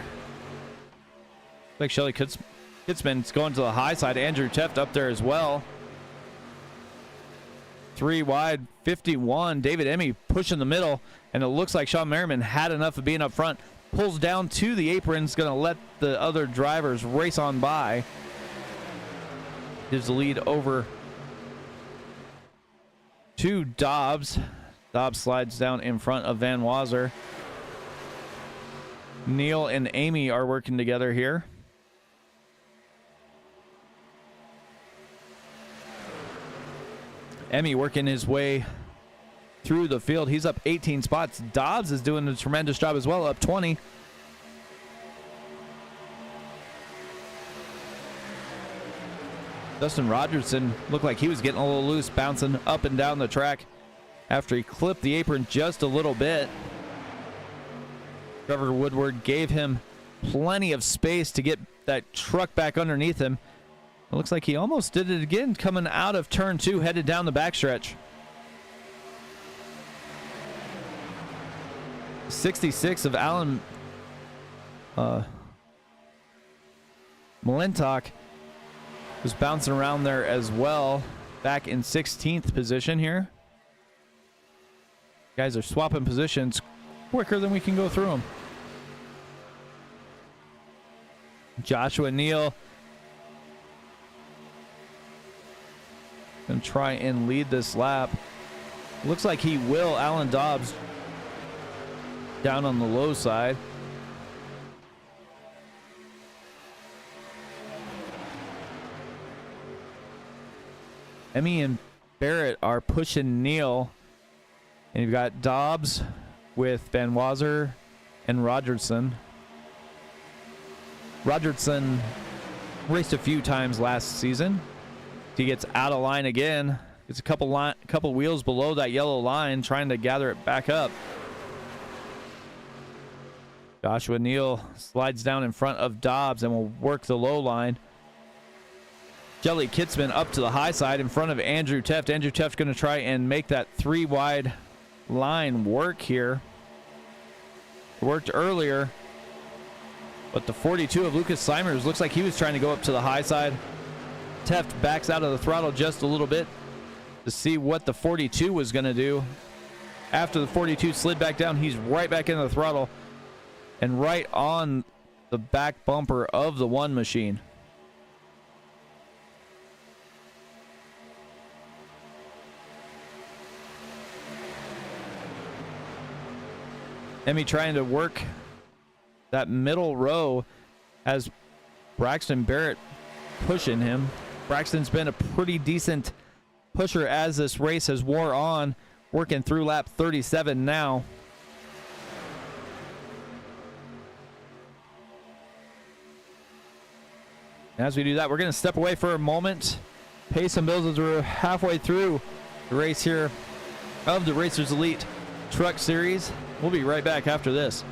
Like Shelly Kitzman's going to the high side. Andrew Teft up there as well. 3 wide, 51. David Emmy pushing the middle, and it looks like Sean Merriman had enough of being up front. Pulls down to the apron. Is going to let the other drivers race on by. Gives the lead over to Dobbs. Dobbs slides down in front of Van Wazer. Neal and Amy are working together here. Emmy working his way through the field. He's up 18 spots. Dobbs is doing a tremendous job as well, up 20. Dustin Rogerson looked like he was getting a little loose, bouncing up and down the track after he clipped the apron just a little bit. Trevor Woodward gave him plenty of space to get that truck back underneath him. It looks like he almost did it again coming out of turn 2, headed down the backstretch. 66 of Alan Malintock was bouncing around there as well, back in 16th position here. Guys are swapping positions quicker than we can go through them. Joshua Neal gonna try and lead this lap. Looks like he will. Alan Dobbs down on the low side. Emmy and Barrett are pushing Neal. And you've got Dobbs with Van Wazer and Rogerson. Rogerson raced a few times last season. He gets out of line again. Gets a couple wheels below that yellow line, trying to gather it back up. Joshua Neal slides down in front of Dobbs and will work the low line. Shelly Kitzman up to the high side in front of Andrew Teft. Andrew Teft going to try and make that 3 wide line work here. It worked earlier, but the 42 of Lucas Simers looks like he was trying to go up to the high side. Teft backs out of the throttle just a little bit to see what the 42 was going to do. After the 42 slid back down, he's right back into the throttle and right on the back bumper of the 1 machine. Emmy trying to work that middle row as Braxton Barrett pushing him. Braxton's been a pretty decent pusher as this race has wore on, working through lap 37 now. As we do that, we're going to step away for a moment, pay some bills as we're halfway through the race here of the Racers Elite Truck Series. We'll be right back after this.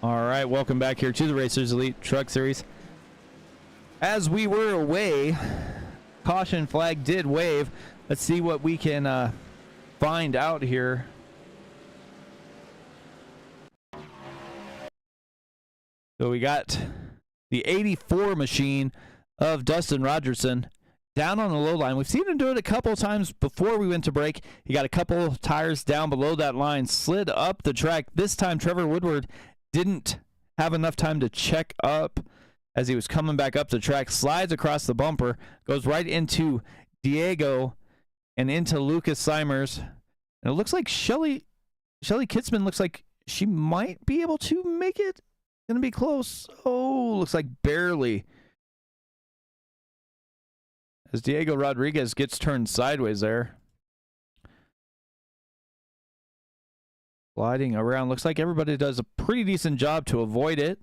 All right, welcome back here to the Racers Elite Truck Series. As we were away, caution flag did wave. Let's see what we can find out here. So we got the 84 machine of Dustin Rogerson down on the low line. We've seen him do it a couple times before we went to break. He got a couple tires down below that line, slid up the track. This time Trevor Woodward didn't have enough time to check up as he was coming back up the track, slides across the bumper, goes right into Diego and into Lucas Simers. And it looks like Shelly Kitzman looks like she might be able to make it. Gonna be close. Oh, looks like barely. As Diego Rodriguez gets turned sideways there. Gliding around. Looks like everybody does a pretty decent job to avoid it.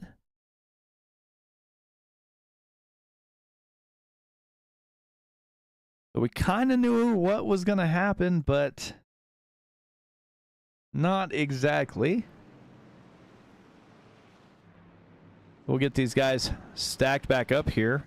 So we kind of knew what was going to happen, but not exactly. We'll get these guys stacked back up here.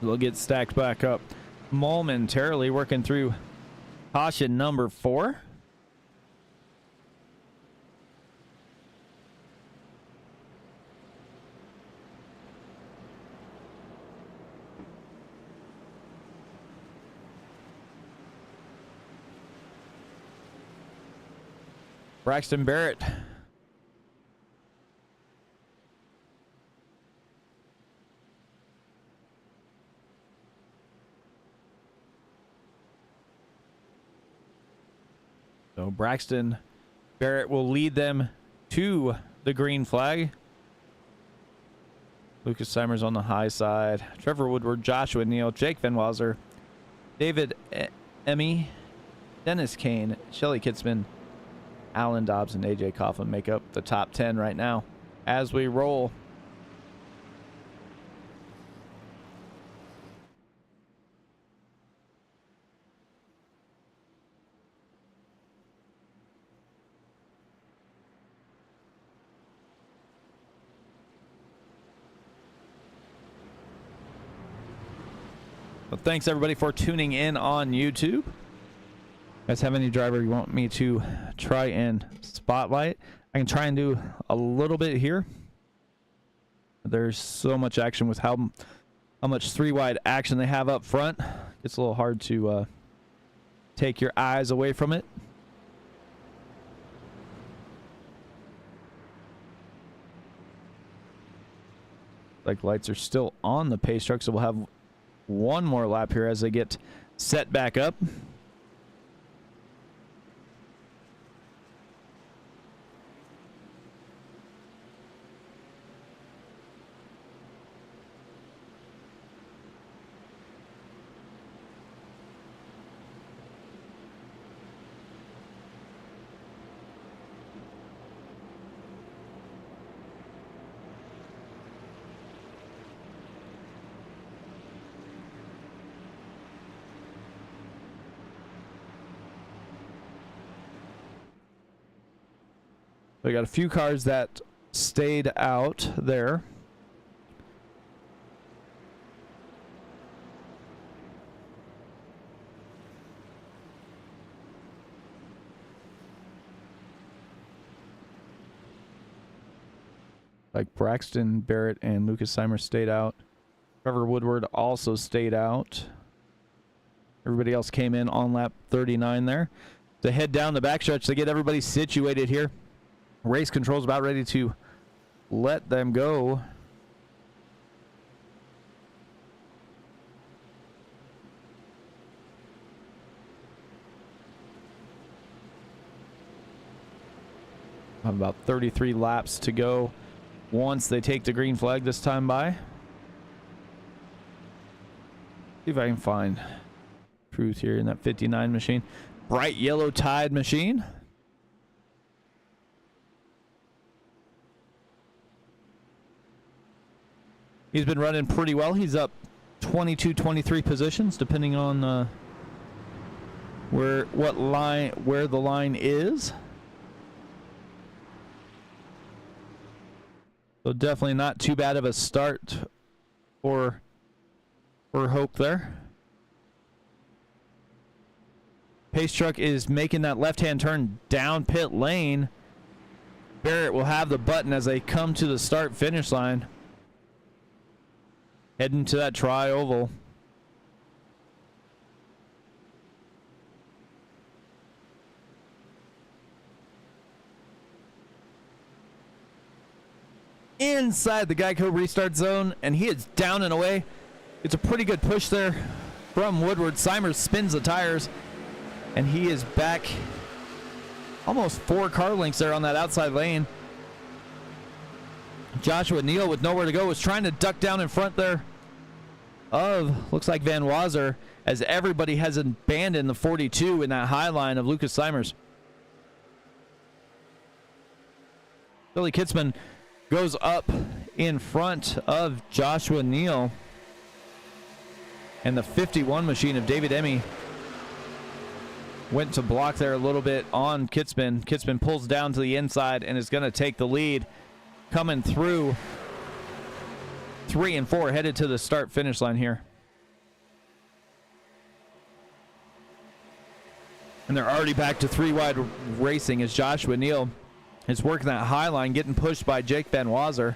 They'll get stacked back up momentarily, working through caution number 4. Braxton Barrett. So Braxton Barrett will lead them to the green flag. Lucas Simers on the high side. Trevor Woodward, Joshua Neal, Jake Van Walser, David Emmy, Dennis Kane, Shelly Kitzman, Alan Dobbs, and AJ Coughlin make up the top 10 right now as we roll. Well, thanks everybody for tuning in on YouTube. Guys, have any driver you want me to try and spotlight? I can try and do a little bit here. There's so much action with how much 3-wide action they have up front. It's a little hard to take your eyes away from it. Like lights are still on the pace truck, so we'll have one more lap here as they get set back up. We got a few cars that stayed out there. Like Braxton Barrett and Lucas Simer stayed out. Trevor Woodward also stayed out. Everybody else came in on lap 39 there. To head down the backstretch to get everybody situated here. Race control's about ready to let them go. Have about 33 laps to go once they take the green flag this time by. See if I can find truth here in that 59 machine. Bright yellow Tide machine. He's been running pretty well. He's up 22, 23 positions, depending on where the line is. So definitely not too bad of a start for Hope there. Pace truck is making that left-hand turn down pit lane. Barrett will have the button as they come to the start-finish line. Heading to that tri-oval. Inside the Geico restart zone, and he is down and away. It's a pretty good push there from Woodward. Simers spins the tires, and he is back almost 4 car lengths there on that outside lane. Joshua Neal with nowhere to go was trying to duck down in front there of, looks like, Van Wazer, as everybody has abandoned the 42 in that high line of Lucas Simers. Billy Kitzman goes up in front of Joshua Neal, and the 51 machine of David Emmy went to block there a little bit on Kitzman. Kitzman pulls down to the inside and is going to take the lead, coming through 3 and 4, headed to the start finish line here. And they're already back to 3 wide racing as Joshua Neal is working that high line, getting pushed by Jake Van Wazer.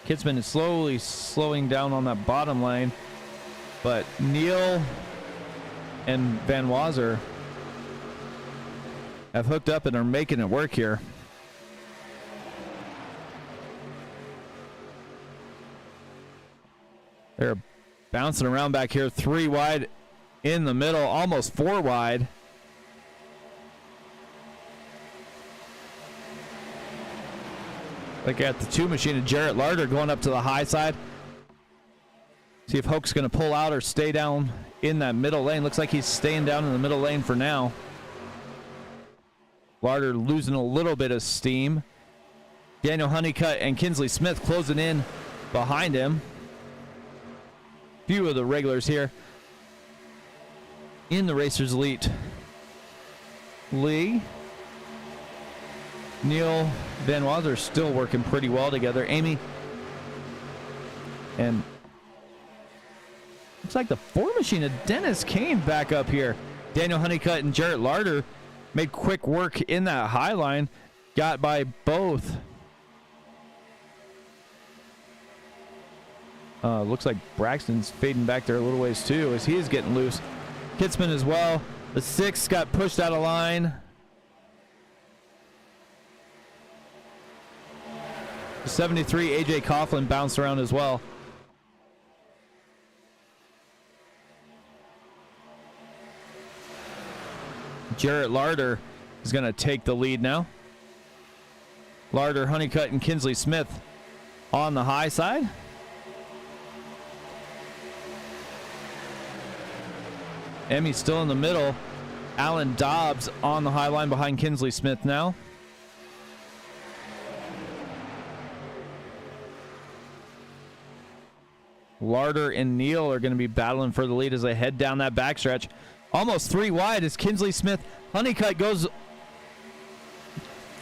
Kitzman is slowly slowing down on that bottom lane, but Neal and Van Wazer have hooked up and are making it work here. They're bouncing around back here, 3 wide in the middle, almost 4 wide. They got the 2 machine of Jarrett Larder going up to the high side. See if Hoke's going to pull out or stay down in that middle lane. Looks like he's staying down in the middle lane for now. Larder losing a little bit of steam. Daniel Honeycutt and Kinsley Smith closing in behind him. Few of the regulars here in the Racers Elite. Lee, Neal, Van Wazer still working pretty well together. Amy, and looks like the 4 machine of Dennis Kane back up here. Daniel Honeycutt and Jarrett Larder made quick work in that high line. Got by both. Looks like Braxton's fading back there a little ways too as he is getting loose. Kitzman as well. The 6 got pushed out of line. The 73 AJ Coughlin bounced around as well. Jarrett Larder is going to take the lead now. Larder, Honeycutt, and Kinsley Smith on the high side. Emmy's still in the middle. Alan Dobbs on the high line behind Kinsley Smith now. Larder and Neal are going to be battling for the lead as they head down that backstretch. Almost 3 wide as Kinsley Smith. Honeycutt goes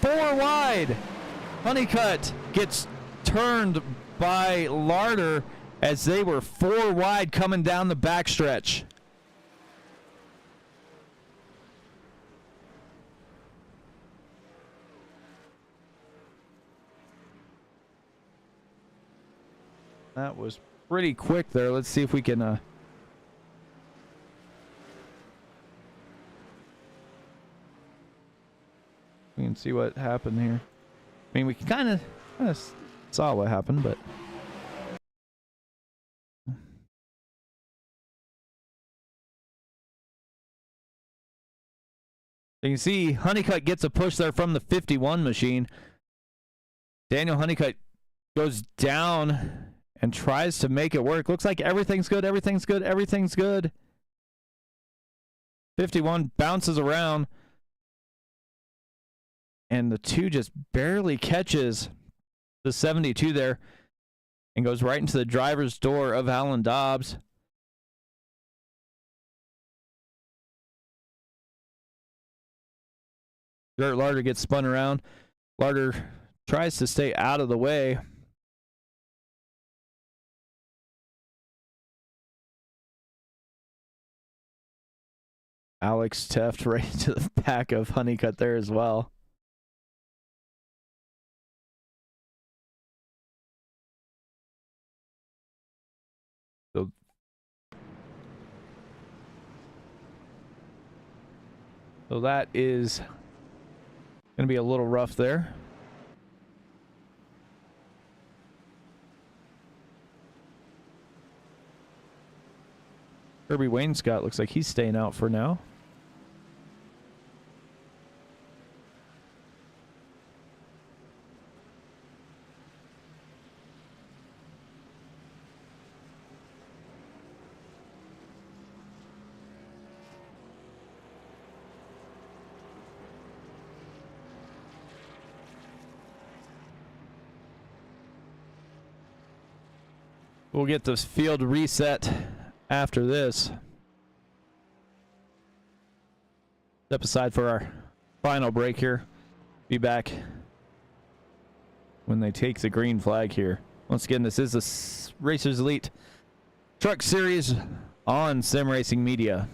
4 wide. Honeycutt gets turned by Larder as they were 4 wide coming down the backstretch. That was pretty quick there. Let's see if we can see what happened here. I mean, we kind of saw what happened, but you can see Honeycutt gets a push there from the 51 machine. Daniel Honeycutt goes down and tries to make it work. Looks like everything's good, everything's good, everything's good. 51 bounces around. And the 2 just barely catches the 72 there and goes right into the driver's door of Alan Dobbs. Jarrett Larder gets spun around. Larder tries to stay out of the way. Alex Teft right to the back of Honeycutt there as well. So that is going to be a little rough there. Kirby Wainscott looks like he's staying out for now. We'll get the field reset after this. Step aside for our final break here. Be back when they take the green flag here. Once again, this is the Racers Elite Truck Series on Sim Racing Media.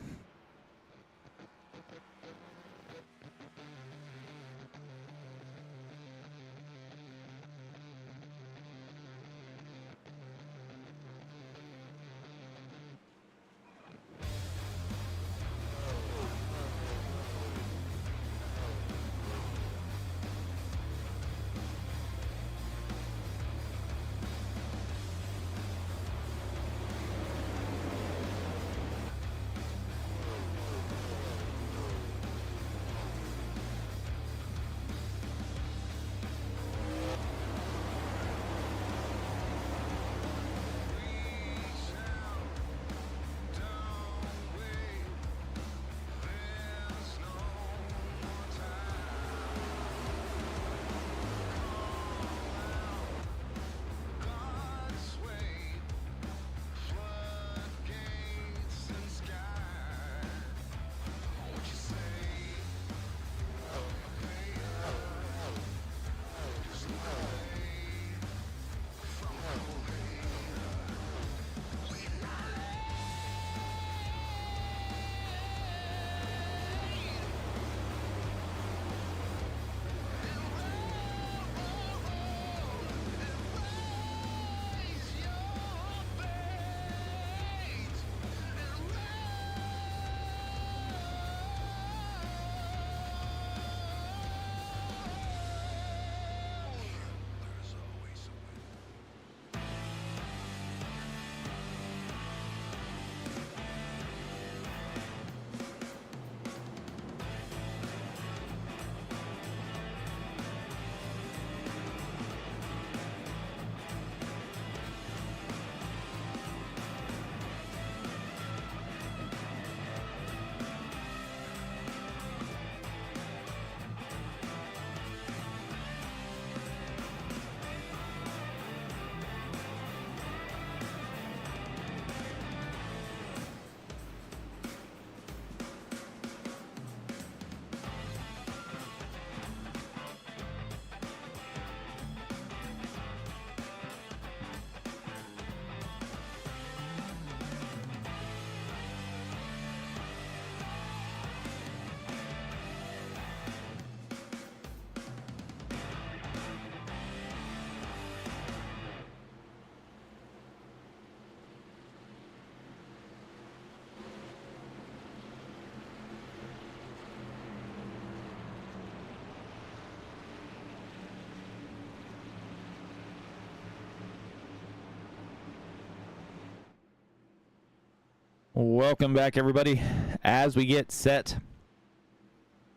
Welcome back, everybody, as we get set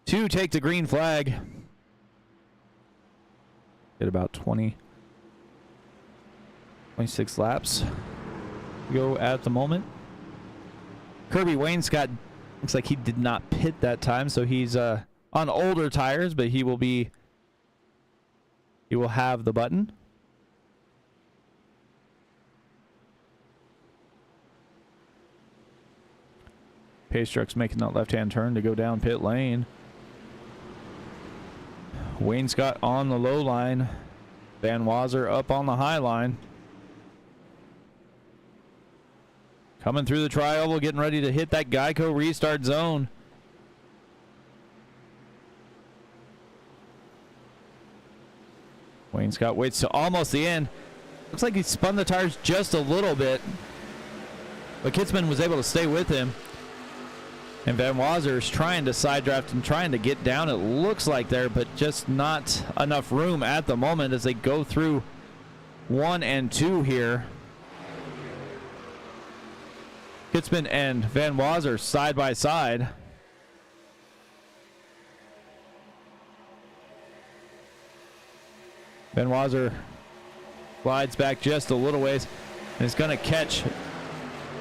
to take the green flag. Get about 26 laps to go at the moment. Kirby Wainscott looks like he did not pit that time, so he's on older tires, but he will have the button. Pace truck's making that left-hand turn to go down pit lane. Wainscott on the low line Van Wazer up on the high line. Coming through the tri-oval, getting ready to hit that Geico restart zone. Wayne Scott waits to almost the end. Looks like he spun the tires just a little bit, but Kitzman was able to stay with him. And Van Wazer's trying to side draft and trying to get down, it looks like there, but just not enough room at the moment as they go through 1 and 2 here. Kitzman and Van Wazer side by side. Van Wazer slides back just a little ways and is going to catch,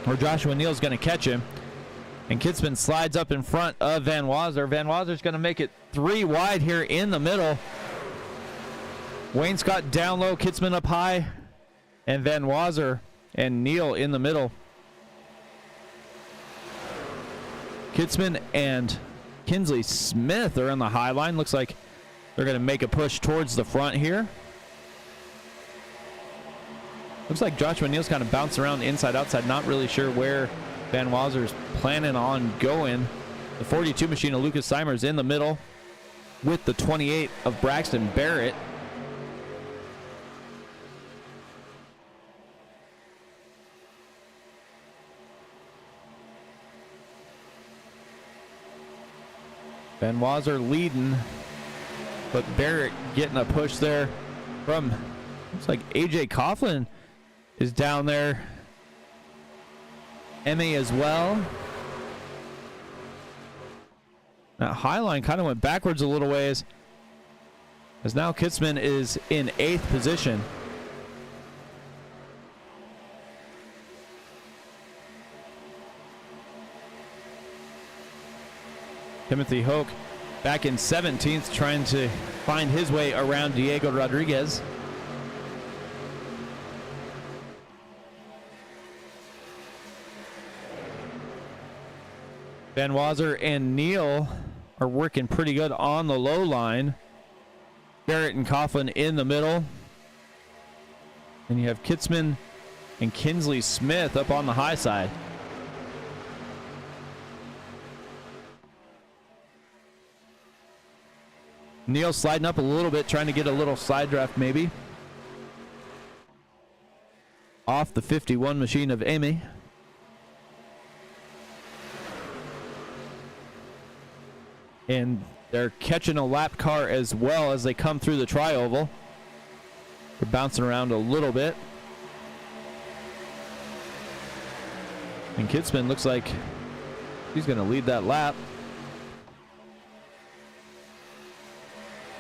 or Joshua Neal's going to catch him. And Kitzman slides up in front of Van Wazer. Van Wazer's going to make it 3 wide here in the middle. Wayne Scott down low, Kitzman up high, and Van Wazer and Neal in the middle. Kitzman and Kinsley Smith are on the high line. Looks like they're going to make a push towards the front here. Looks like Joshua Neal's kind of bouncing around inside, outside, not really sure where Van Wazer's planning on going. The 42 machine of Lucas Simers in the middle with the 28 of Braxton Barrett. Van Wazer leading, but Barrett getting a push there from, looks like AJ Coughlin is down there. Emmy as well. That high line kind of went backwards a little ways, as now Kitzman is in 8th position. Timothy Hoke back in 17th, trying to find his way around Diego Rodriguez. Van Wazer and Neal are working pretty good on the low line. Barrett and Coughlin in the middle. And you have Kitzman and Kinsley Smith up on the high side. Neal sliding up a little bit, trying to get a little side draft maybe. Off the 51 machine of Amy. And they're catching a lap car as well as they come through the tri-oval. They're bouncing around a little bit. And Kitzman looks like he's going to lead that lap.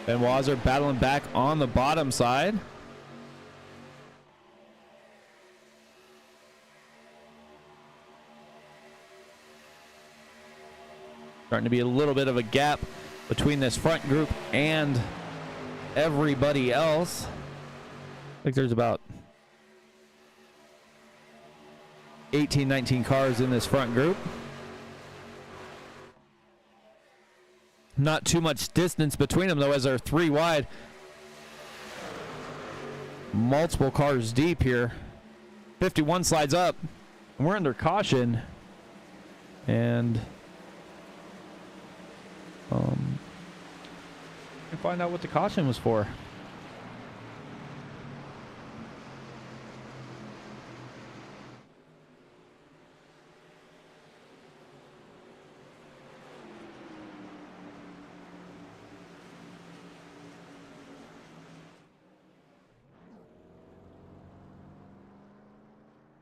Van Wazer battling back on the bottom side. Starting to be a little bit of a gap between this front group and everybody else. I think there's about 18, 19 cars in this front group. Not too much distance between them, though, as they're 3 wide. Multiple cars deep here. 51 slides up. And we're under caution. And we find out what the caution was for.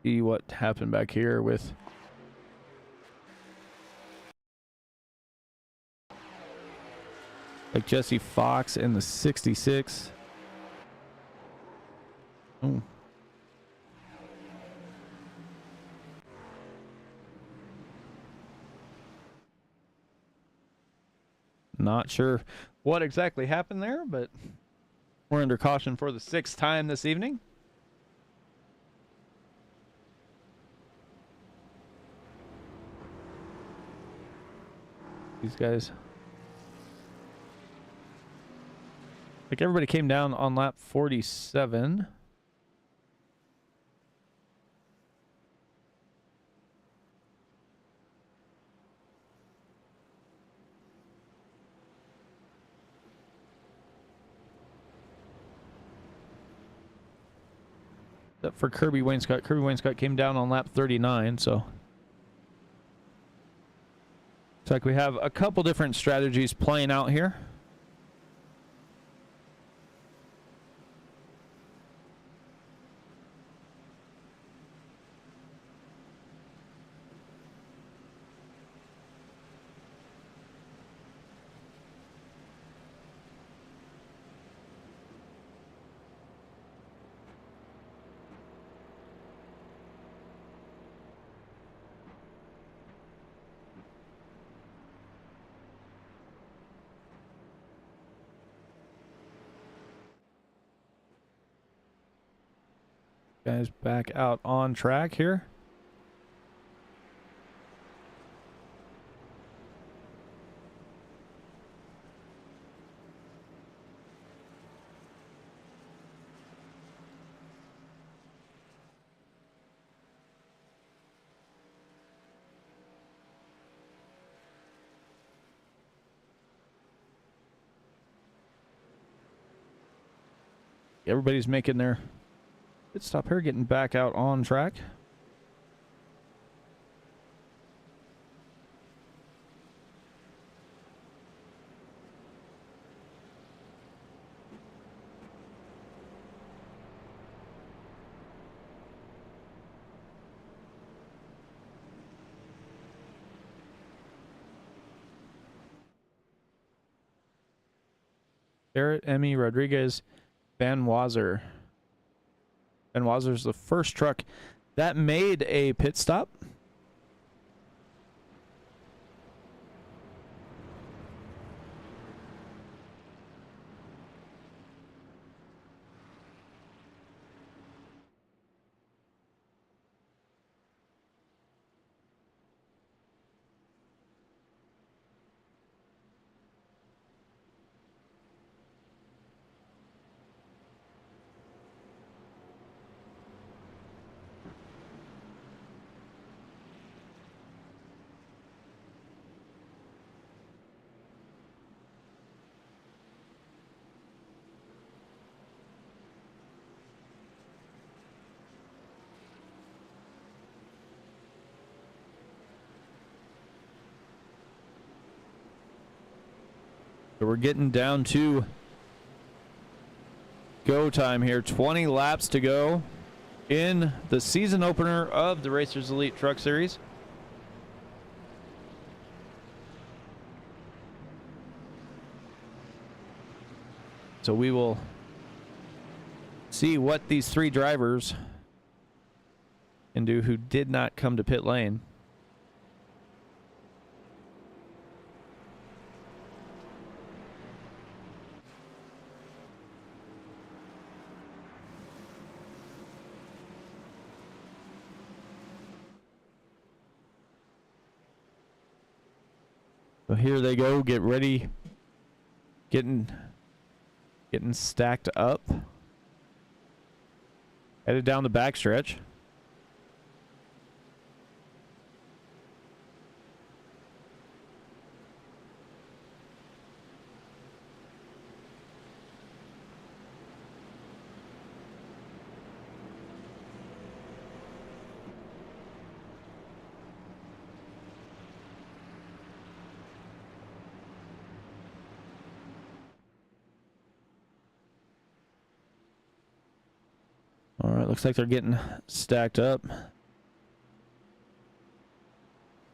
See what happened back here with like Jesse Fox in the 66. Ooh. Not sure what exactly happened there, but we're under caution for the 6th time this evening. These guys Like everybody came down on lap 47. Except for Kirby Wainscott. Kirby Wainscott came down on lap 39, so looks like we have a couple different strategies playing out here. Guys back out on track here. Everybody's making their pit stop here, getting back out on track. Barrett, Emmy, Rodriguez, Van Wazer. Van Wazer's the first truck that made a pit stop. So we're getting down to go time here. 20 laps to go in the season opener of the Racers Elite Truck Series. So we will see what these three drivers can do who did not come to pit lane. So here they go, get ready, getting stacked up, headed down the backstretch. All right, looks like they're getting stacked up.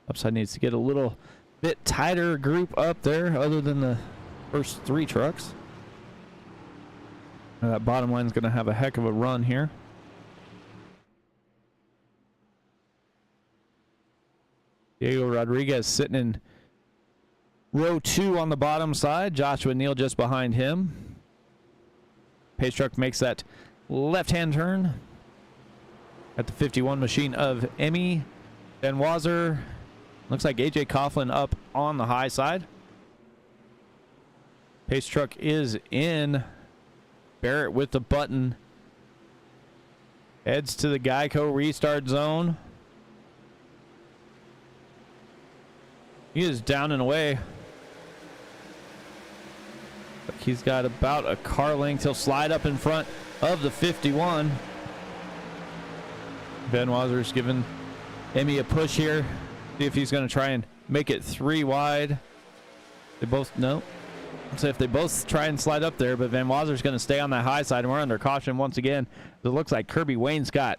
Upside needs to get a little bit tighter group up there other than the first three trucks. Now that bottom line's going to have a heck of a run here. Diego Rodriguez sitting in row 2 on the bottom side. Joshua Neal just behind him. Pace truck makes that left-hand turn at the 51 machine of Emmy Van Wazer. Looks like AJ Coughlin up on the high side. Pace truck is in Barrett with the button. Heads to the Geico restart zone. He is down and away. He's got about a car length. He'll slide up in front of the 51. Van Wazer's giving Emmy a push here. See if he's going to try and make it 3 wide. They both, no. So if they both try and slide up there, but Van Wazer's going to stay on that high side, and we're under caution once again. It looks like Kirby Wainscott.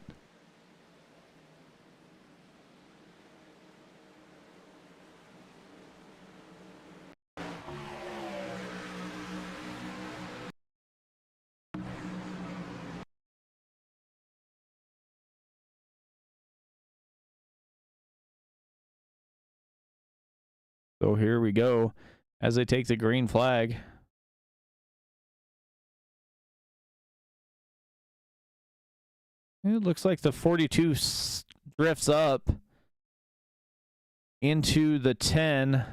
So here we go as they take the green flag. It looks like the 42 drifts up into the 10.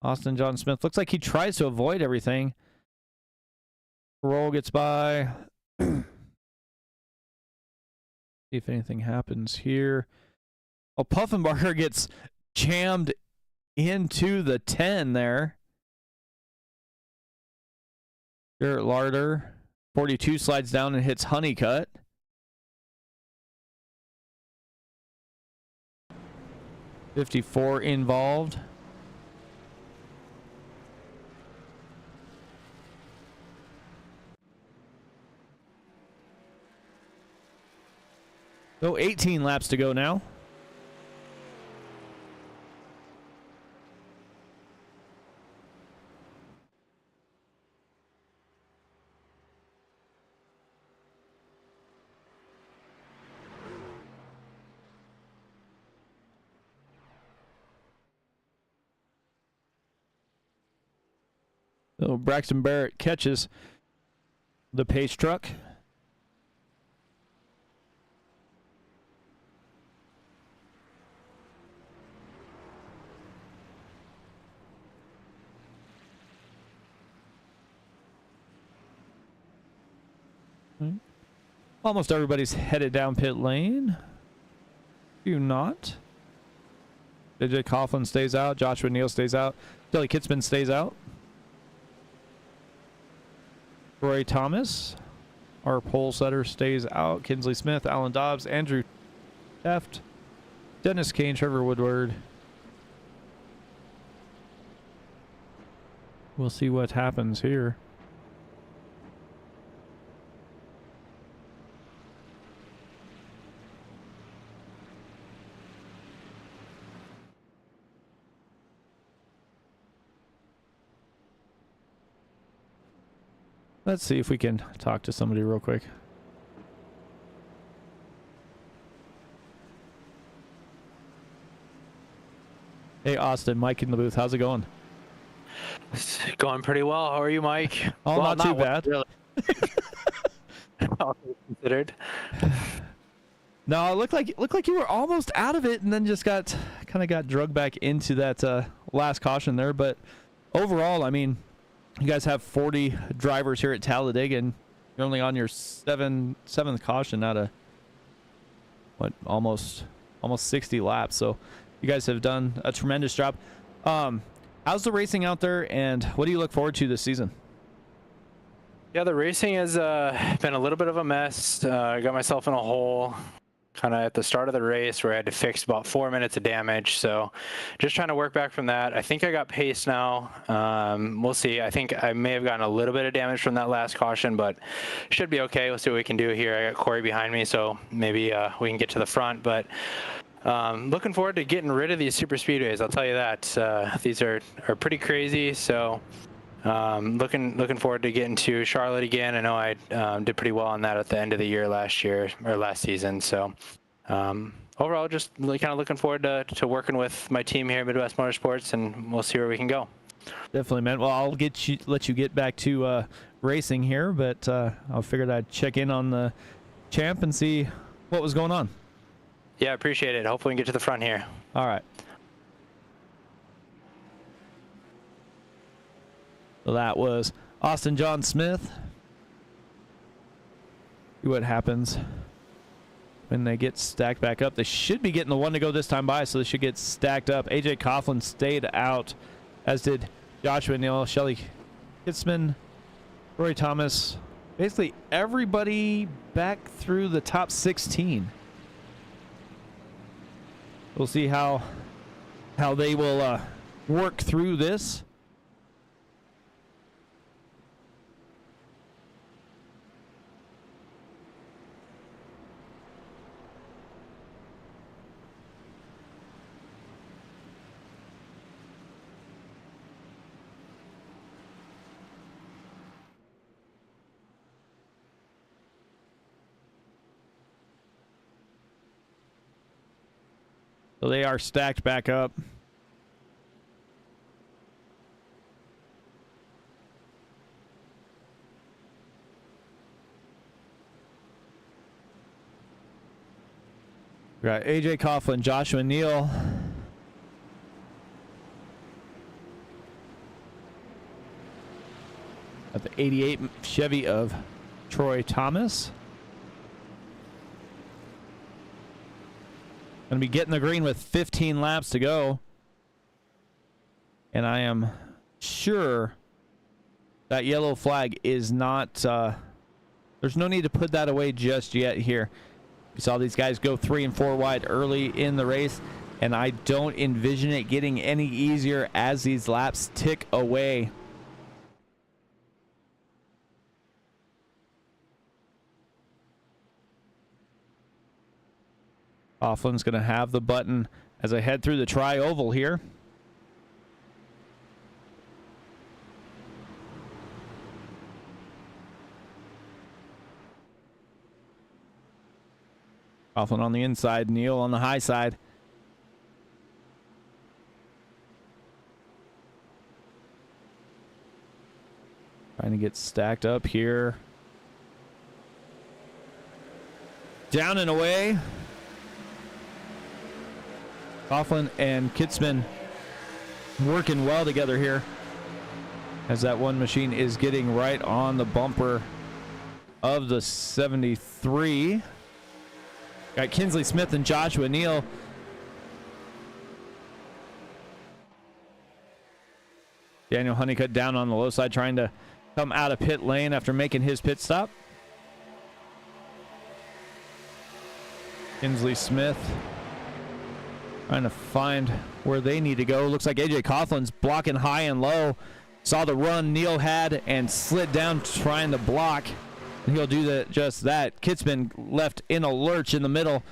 Austin John Smith looks like he tries to avoid everything. Roll gets by. See if anything happens here. Oh, Puffenbarger gets jammed into the 10 there. Garrett Larder, 42 slides down and hits Honeycutt. .54 involved. So 18 laps to go now. So Braxton Barrett catches the pace truck. Almost everybody's headed down pit lane. You not. JJ Coughlin stays out. Joshua Neal stays out. Billy Kitzman stays out. Roy Thomas, our pole setter, stays out. Kinsley Smith, Alan Dobbs, Andrew Teft, Dennis Kane, Trevor Woodward. We'll see what happens here. Let's see if we can talk to somebody real quick. Hey, Austin, Mike in the booth. How's it going? It's going pretty well. How are you, Mike? Oh, well, not too bad. Really. All considered. No, it looked like you were almost out of it, and then just kind of got drugged back into that last caution there. But overall, I mean, you guys have 40 drivers here at Talladega, and you're only on your seventh caution out of what, almost 60 laps. So you guys have done a tremendous job. How's the racing out there, and what do you look forward to this season? Yeah, the racing has been a little bit of a mess. I got myself in a hole kind of at the start of the race where I had to fix about 4 minutes of damage. So just trying to work back from that. I think I got pace now. We'll see. I think I may have gotten a little bit of damage from that last caution, but should be okay. We'll see what we can do here. I got Corey behind me, so maybe we can get to the front. But looking forward to getting rid of these super speedways. I'll tell you that. These are pretty crazy. So looking forward to getting to Charlotte again. I know I did pretty well on that at the end of the year last season. So overall, just really kind of looking forward to working with my team here at Midwest Motorsports, and we'll see where we can go. Definitely, man. Well, I'll let you get back to racing here, but I figured I'd check in on the champ and see what was going on. Yeah, I appreciate it. Hopefully we can get to the front here. All right. So that was Austin John Smith. See what happens when they get stacked back up. They should be getting the one to go this time by, so they should get stacked up. AJ Coughlin stayed out, as did Joshua Neal, Shelly Kitzman, Roy Thomas. Basically everybody back through the top 16. We'll see how they will work through this. So they are stacked back up. We got AJ Coughlin, Joshua Neal. At the 88 Chevy of Troy Thomas. Going to be getting the green with 15 laps to go. And I am sure that yellow flag is not... there's no need to put that away just yet here. We saw these guys go 3 and 4 wide early in the race, and I don't envision it getting any easier as these laps tick away. Coughlin's going to have the button as I head through the tri-oval here. Coughlin on the inside, Neal on the high side. Trying to get stacked up here. Down and away. Coughlin and Kitzman working well together here, as that one machine is getting right on the bumper of the 73. Got Kinsley Smith and Joshua Neal. Daniel Honeycutt down on the low side, trying to come out of pit lane after making his pit stop. Kinsley Smith trying to find where they need to go. Looks like AJ Coughlin's blocking high and low. Saw the run Neal had and slid down trying to block. And he'll do that, just that. Kitzman left in a lurch in the middle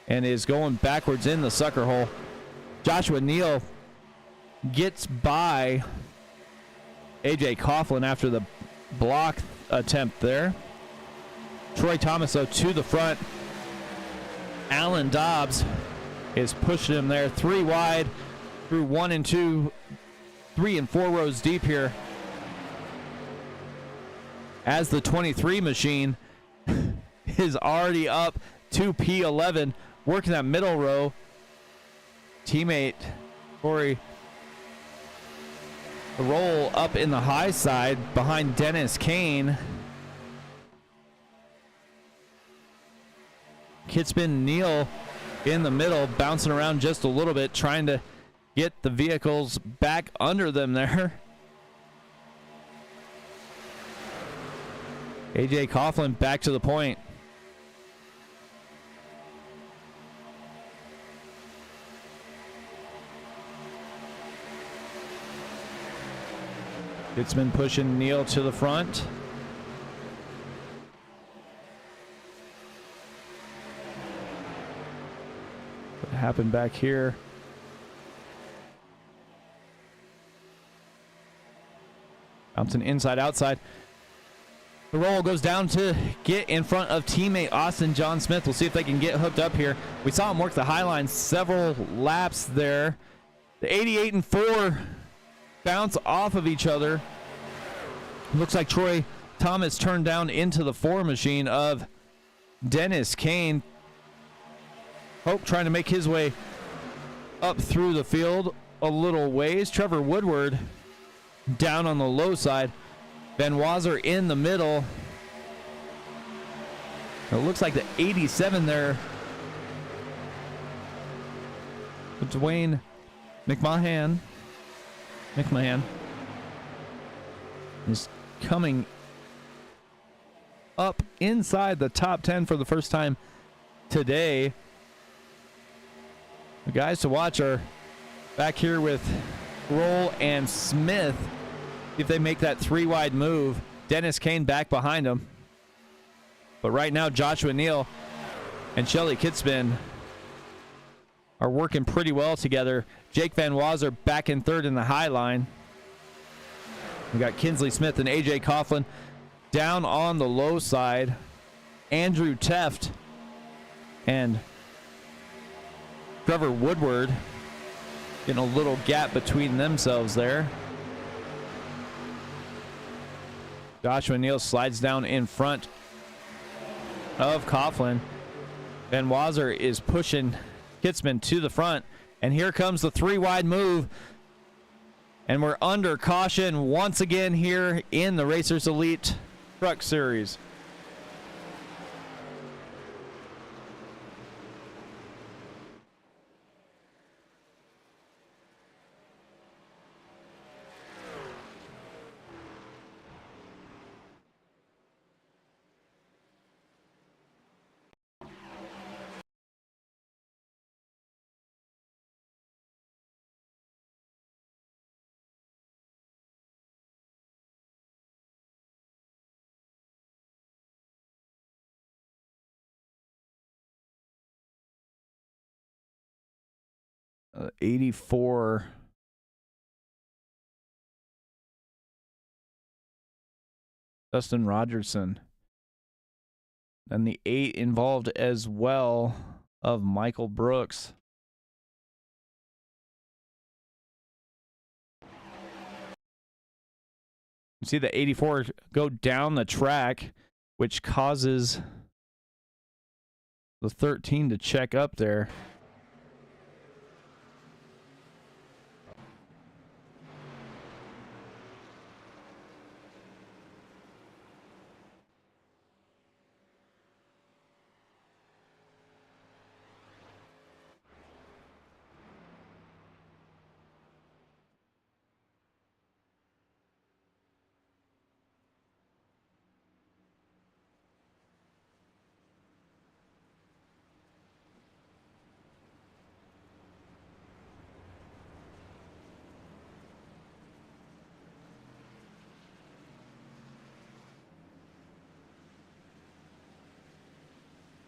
and is going backwards in the sucker hole. Joshua Neal gets by AJ Coughlin after the block attempt there. Troy Thomas, though, to the front. Alan Dobbs is pushing him there 3 wide through 1 and 2, 3 and 4 rows deep here, as the 23 machine is already up to P11, working that middle row. Teammate Corey roll up in the high side behind Dennis Kane. Kitzman Neal in the middle, bouncing around just a little bit, trying to get the vehicles back under them there. AJ Coughlin back to the point. Kitzman pushing Neal to the front. What happened back here? Bouncing inside, outside. The roll goes down to get in front of teammate Austin John Smith. We'll see if they can get hooked up here. We saw him work the high line several laps there. The 88 and 4 bounce off of each other. Looks like Troy Thomas turned down into the 4 machine of Dennis Kane. Hope trying to make his way up through the field a little ways. Trevor Woodward down on the low side. Van Wazer in the middle. It looks like the 87 there. Dwayne McMahon is coming up inside the top 10 for the first time today. The guys to watch are back here with Roll and Smith. See if they make that 3-wide move. Dennis Kane back behind him. But right now, Joshua Neal and Shelly Kitspin are working pretty well together. Jake Van Wazer back in third in the high line. We got Kinsley Smith and AJ Coughlin down on the low side. Andrew Teft and Trevor Woodward getting a little gap between themselves there. Joshua Neal slides down in front of Coughlin. Van Wazer is pushing Kitzman to the front. And here comes the 3-wide move. And we're under caution once again here in the Racers Elite Truck Series. . 84 Dustin Rogerson, and the 8 involved as well of Michael Brooks. You see the 84 go down the track, which causes the 13 to check up there.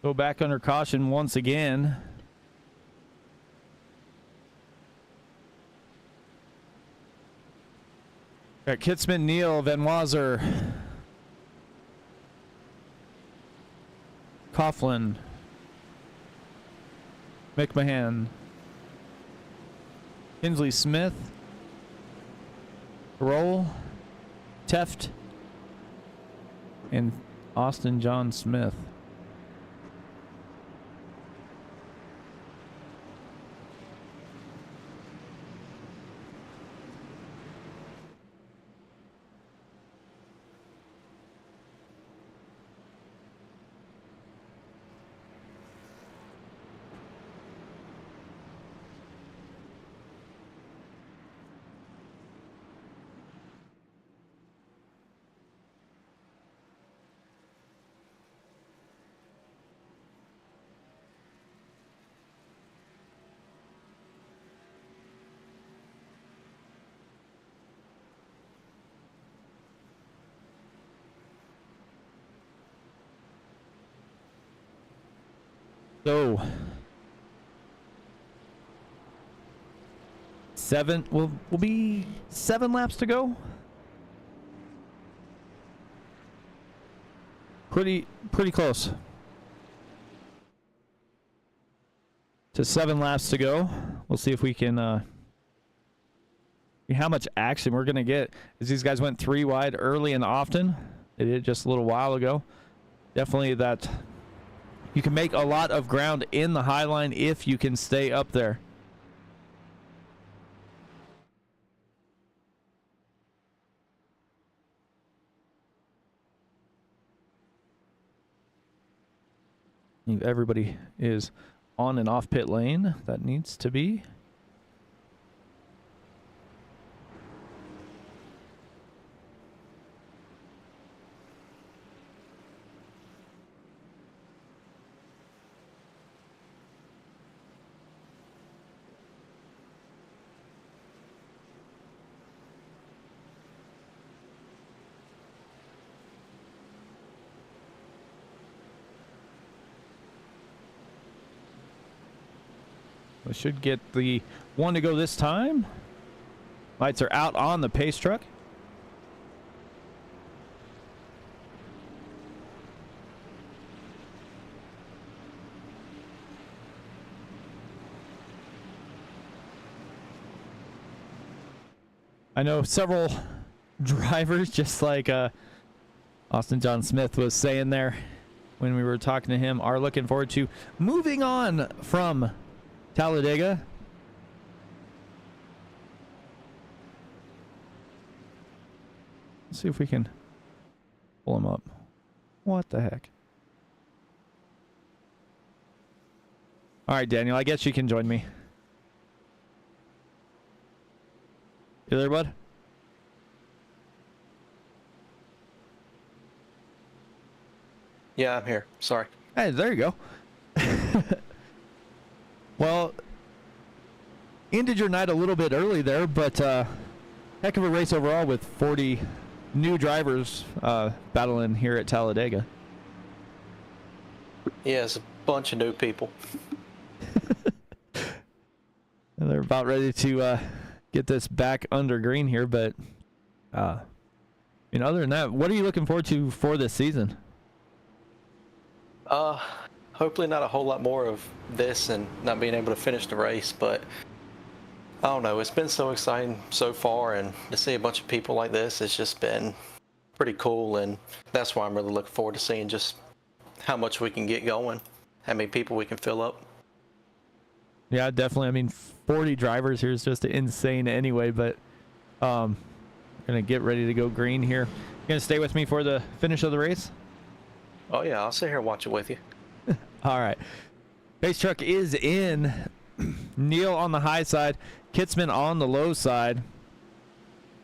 Go back under caution once again. Got Kitzman, Neal, Van Wazer, Coughlin, McMahon, Kinsley Smith, Roll, Teft, and Austin John Smith. So, 7 will be 7 laps to go. Pretty close to 7 laps to go. We'll see if we can how much action we're gonna get, as these guys went 3 wide early and often. They did just a little while ago. Definitely that you can make a lot of ground in the high line if you can stay up there. Everybody is on and off pit lane. That needs to be. We should get the one to go this time. Lights are out on the pace truck. I know several drivers, just like Austin John Smith was saying there when we were talking to him, are looking forward to moving on from Talladega. Let's see if we can pull him up. What the heck? All right, Daniel, I guess you can join me. You there, bud? Yeah, I'm here. Sorry. Hey, there you go. Well, ended your night a little bit early there, but heck of a race overall with 40 new drivers battling here at Talladega. Yeah, it's a bunch of new people. And they're about ready to get this back under green here, but other than that, what are you looking forward to for this season? Hopefully not a whole lot more of this and not being able to finish the race, but I don't know. It's been so exciting so far, and to see a bunch of people like this, it's just been pretty cool, and that's why I'm really looking forward to seeing just how much we can get going, how many people we can fill up. Yeah, definitely. I mean, 40 drivers here is just insane anyway, but going to get ready to go green here. You going to stay with me for the finish of the race? Oh, yeah, I'll sit here and watch it with you. All right. Pace truck is in. Neal on the high side. Kitzman on the low side.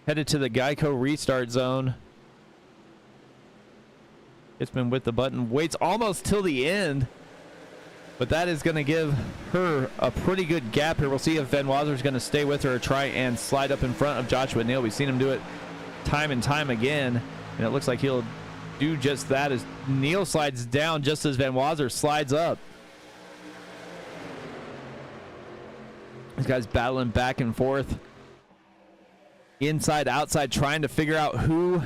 Headed to the Geico restart zone. Kitzman with the button. Waits almost till the end. But that is going to give her a pretty good gap here. We'll see if Van Wazer's going to stay with her or try and slide up in front of Joshua Neal. We've seen him do it time and time again. And it looks like he'll do just that as Neal slides down just as Van Wazer slides up. These guys battling back and forth. Inside, outside, trying to figure out who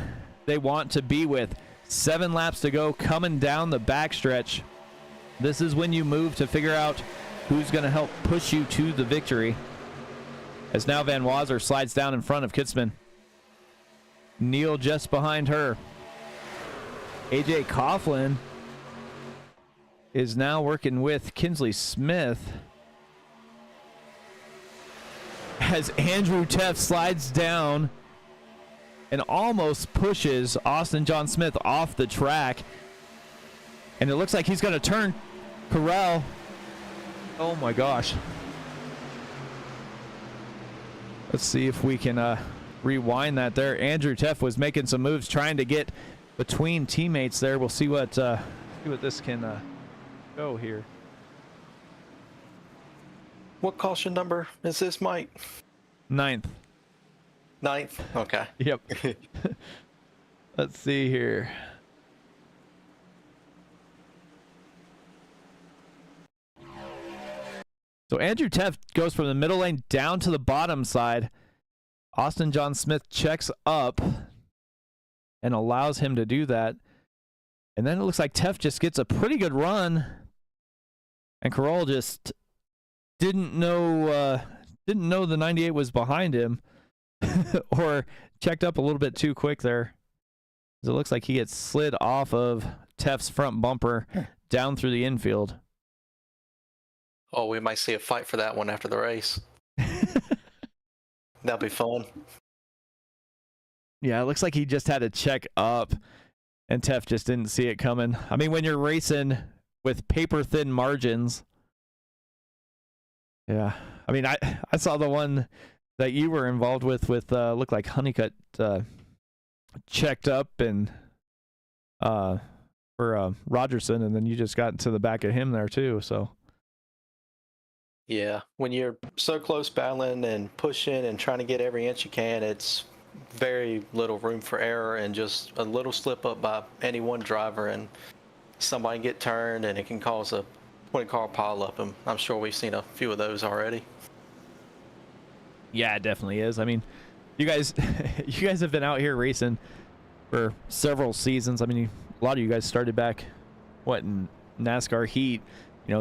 they want to be with. 7 laps to go, coming down the backstretch. This is when you move to figure out who's going to help push you to the victory. As now Van Wazer slides down in front of Kitzman. Neal just behind her. AJ Coughlin is now working with Kinsley Smith. As Andrew Teff slides down and almost pushes Austin John Smith off the track. And it looks like he's going to turn Corral. Oh my gosh. Let's see if we can rewind that there. Andrew Teff was making some moves trying to get between teammates there. We'll see what this can go here. What caution number is this, Mike? 9th. 9th? Okay. Yep. Let's see here. So Andrew Teff goes from the middle lane down to the bottom side. Austin John Smith checks up and allows him to do that. And then it looks like Teff just gets a pretty good run. And Carroll just didn't know the 98 was behind him or checked up a little bit too quick there. It looks like he gets slid off of Teff's front bumper down through the infield. Oh, we might see a fight for that one after the race. That'll be fun. Yeah, it looks like he just had to check up, and Teff just didn't see it coming. I mean, when you're racing with paper thin margins. Yeah, I mean, I saw the one that you were involved with looked like Honeycutt checked up and for Rogerson, and then you just got into the back of him there too. So Yeah, when you're so close battling and pushing and trying to get every inch you can, it's very little room for error, and just a little slip up by any one driver and somebody get turned, and it can cause a 20-car pileup. And I'm sure we've seen a few of those already. yeah, it definitely is. I mean, you guys have been out here racing for several seasons. I mean, a lot of you guys started back in NASCAR heat,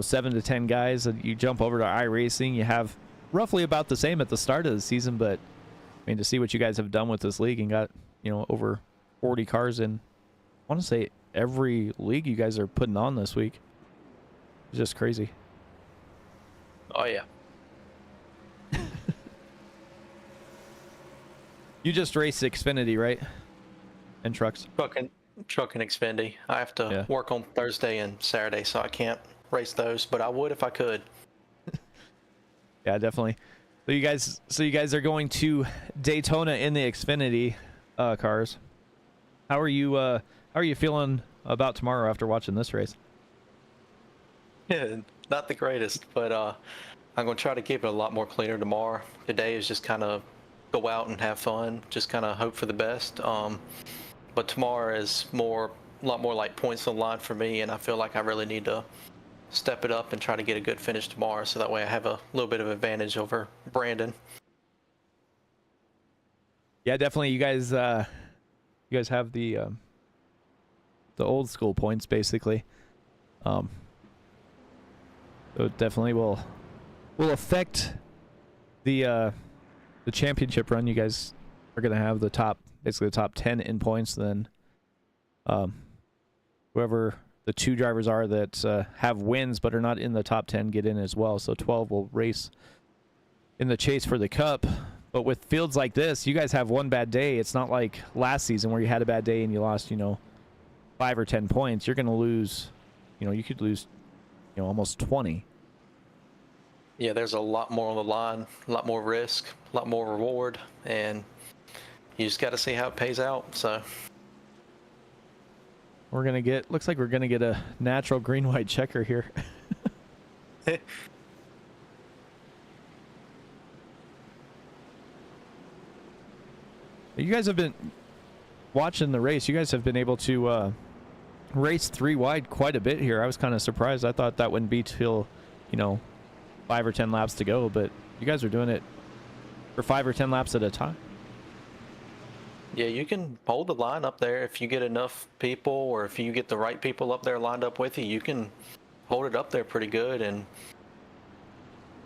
7 to 10 guys, and you jump over to iRacing, you have roughly about the same at the start of the season. But I mean, to see what you guys have done with this league and got over 40 cars in, I want to say every league you guys are putting on this week. It's just crazy. Oh yeah. You just raced Xfinity, right? And trucks. Truck and Xfinity. I have to work on Thursday and Saturday, so I can't race those, but I would if I could. Yeah, definitely. So you guys are going to Daytona in the Xfinity cars. How are you feeling about tomorrow after watching this race? Yeah, not the greatest, but I'm going to try to keep it a lot more cleaner tomorrow. Today is just kind of go out and have fun, just kind of hope for the best. But tomorrow is a lot more like points on the line for me, and I feel like I really need to step it up and try to get a good finish tomorrow, so that way I have a little bit of advantage over Brandon. Yeah, definitely. You guys have the old school points basically. So it definitely will affect the championship run. You guys are gonna have the top 10 in points. Then whoever the two drivers are that have wins but are not in the top 10 get in as well. So 12 will race in the chase for the cup. But with fields like this, you guys have one bad day. It's not like last season where you had a bad day and you lost 5 or 10 points. You're gonna lose, you could lose almost 20. Yeah, there's a lot more on the line, a lot more risk, a lot more reward, and you just got to see how it pays out. So looks like we're gonna get a natural green-white checker here. You guys have been watching the race. You guys have been able to race 3 wide quite a bit here. I was kind of surprised. I thought that wouldn't be till 5 or 10 laps to go, but you guys are doing it for 5 or 10 laps at a time. yeah, you can hold the line up there if you get enough people, or if you get the right people up there lined up with you. You can hold it up there pretty good. And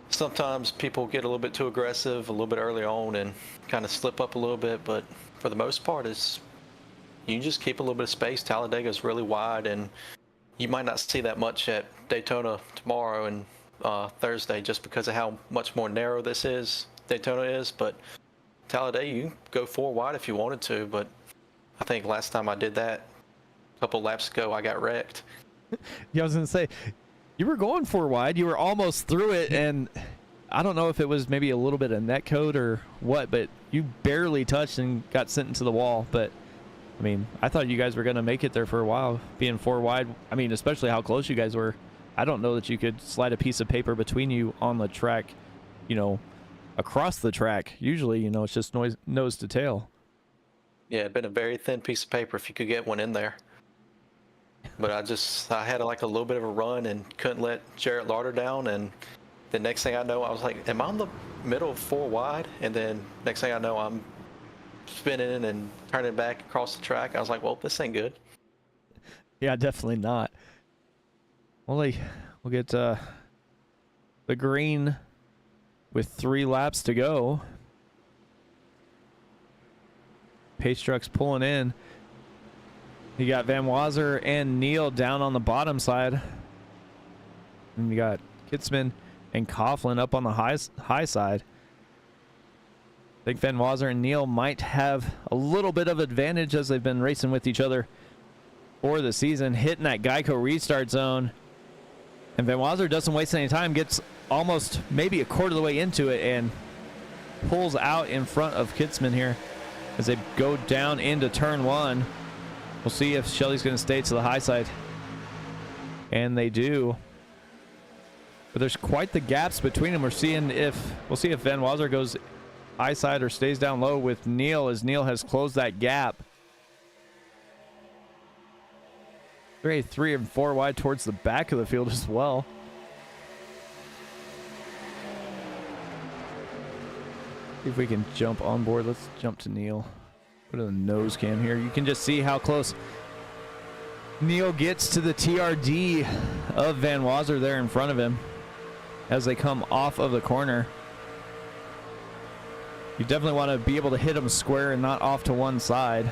sometimes people get a little bit too aggressive a little bit early on and kind of slip up a little bit, but for the most part, you can just keep a little bit of space. Talladega is really wide, and you might not see that much at Daytona tomorrow and Thursday, just because of how much more narrow Daytona is. But Talladega, you can go 4 wide if you wanted to, but I think last time I did that a couple laps ago, I got wrecked. Yeah, I was gonna say, you were going 4 wide. You were almost through it, and I don't know if it was maybe a little bit of net code or what, but you barely touched and got sent into the wall. But I mean, I thought you guys were gonna make it there for a while, being 4 wide. I mean, especially how close you guys were. I don't know that you could slide a piece of paper between you on the track, across the track. Usually, it's just nose to tail. Yeah, it'd been a very thin piece of paper if you could get one in there. But I had like a little bit of a run and couldn't let Jarrett Lauder down. And the next thing I know, I was like, am I in the middle of 4 wide? And then next thing I know, I'm spinning and turning back across the track. I was like, well, this ain't good. Yeah, definitely not. We'll get the green with 3 laps to go. Pace truck's pulling in. You got Van Wazer and Neal down on the bottom side. And you got Kitzman and Coughlin up on the high side. I think Van Wazer and Neal might have a little bit of advantage as they've been racing with each other for the season, hitting that Geico restart zone. And Van Wazer doesn't waste any time, gets almost maybe a quarter of the way into it and pulls out in front of Kitzman here as they go down into turn one. We'll see if Shelly's going to stay to the high side. And they do. But there's quite the gaps between them. We'll see if Van Wazer goes high side or stays down low with Neil, as Neil has closed that gap. Very 3 and 4 wide towards the back of the field as well. See if we can jump on board. Let's jump to Neil. Go to the nose cam here. You can just see how close Neil gets to the TRD of Van Wazer there in front of him as they come off of the corner. You definitely want to be able to hit them square and not off to one side.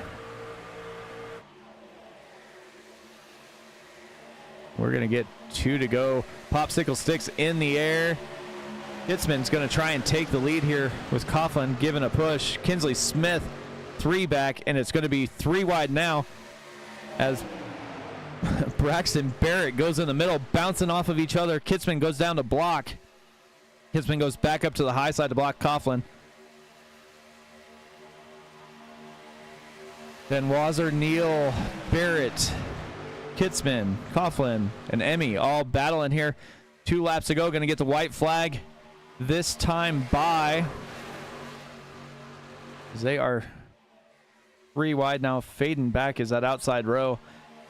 We're going to get 2 to go. Popsicle sticks in the air. Hitzman's going to try and take the lead here with Coughlin giving a push. Kinsley Smith 3 back, and it's going to be 3 wide now as Braxton Barrett goes in the middle, bouncing off of each other. Kitzman goes down to block. Kitzman goes back up to the high side to block Coughlin. Then Wazer, Neal, Barrett, Kitzman, Coughlin, and Emmy all battling here. 2 laps to go. Going to get the white flag this time by. They are 3 wide now. Fading back is that outside row.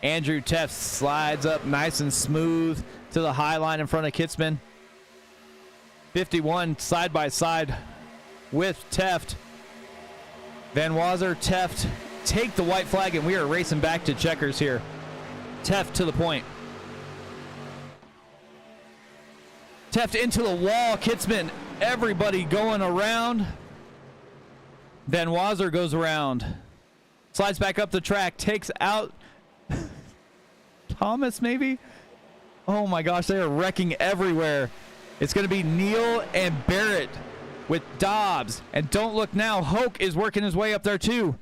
Andrew Teft slides up nice and smooth to the high line in front of Kitzman. 51 side by side with Teft. Van Wazer, Teft take the white flag, and we are racing back to checkers here. Teft to the point. Teft into the wall. Kitzman, everybody going around. Van Wazer goes around. Slides back up the track. Takes out Thomas, maybe? Oh my gosh, they are wrecking everywhere. It's going to be Neil and Barrett with Dobbs. And don't look now. Hoke is working his way up there too.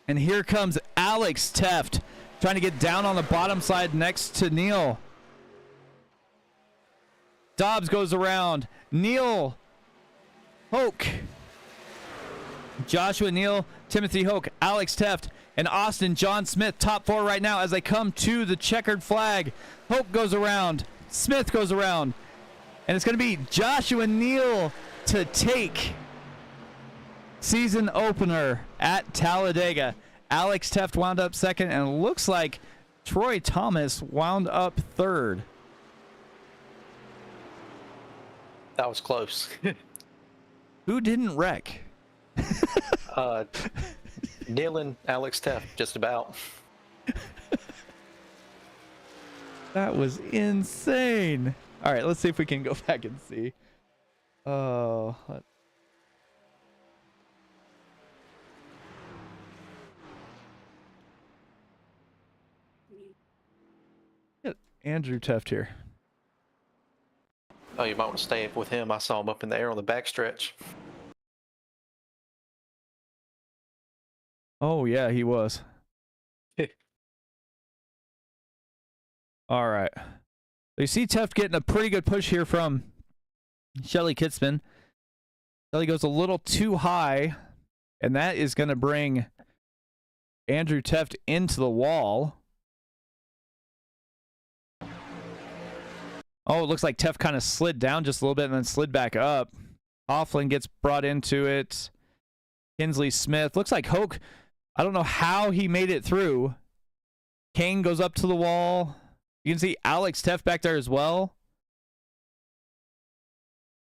And here comes Alex Teft, trying to get down on the bottom side next to Neil. Dobbs goes around. Neil, Hoke, Joshua Neal, Timothy Hoke, Alex Teft, and Austin John Smith, top 4 right now as they come to the checkered flag. Hoke goes around. Smith goes around. And it's going to be Joshua Neal to take season opener at Talladega. Alex Teft wound up second, and it looks like Troy Thomas wound up third. That was close. Who didn't wreck? Neil and Alex Teft, just about. That was insane. All right, let's see if we can go back and see. Oh, Andrew Teft here. Oh, you might want to stay with him. I saw him up in the air on the backstretch. Oh, yeah, he was. All right. You see Teft getting a pretty good push here from Shelly Kitzman. Shelly goes a little too high, and that is going to bring Andrew Teft into the wall. Oh, it looks like Teft kind of slid down just a little bit and then slid back up. Coughlin gets brought into it. Kinsley Smith. Looks like Hoke, I don't know how he made it through. Kane goes up to the wall. You can see Alex Teft back there as well.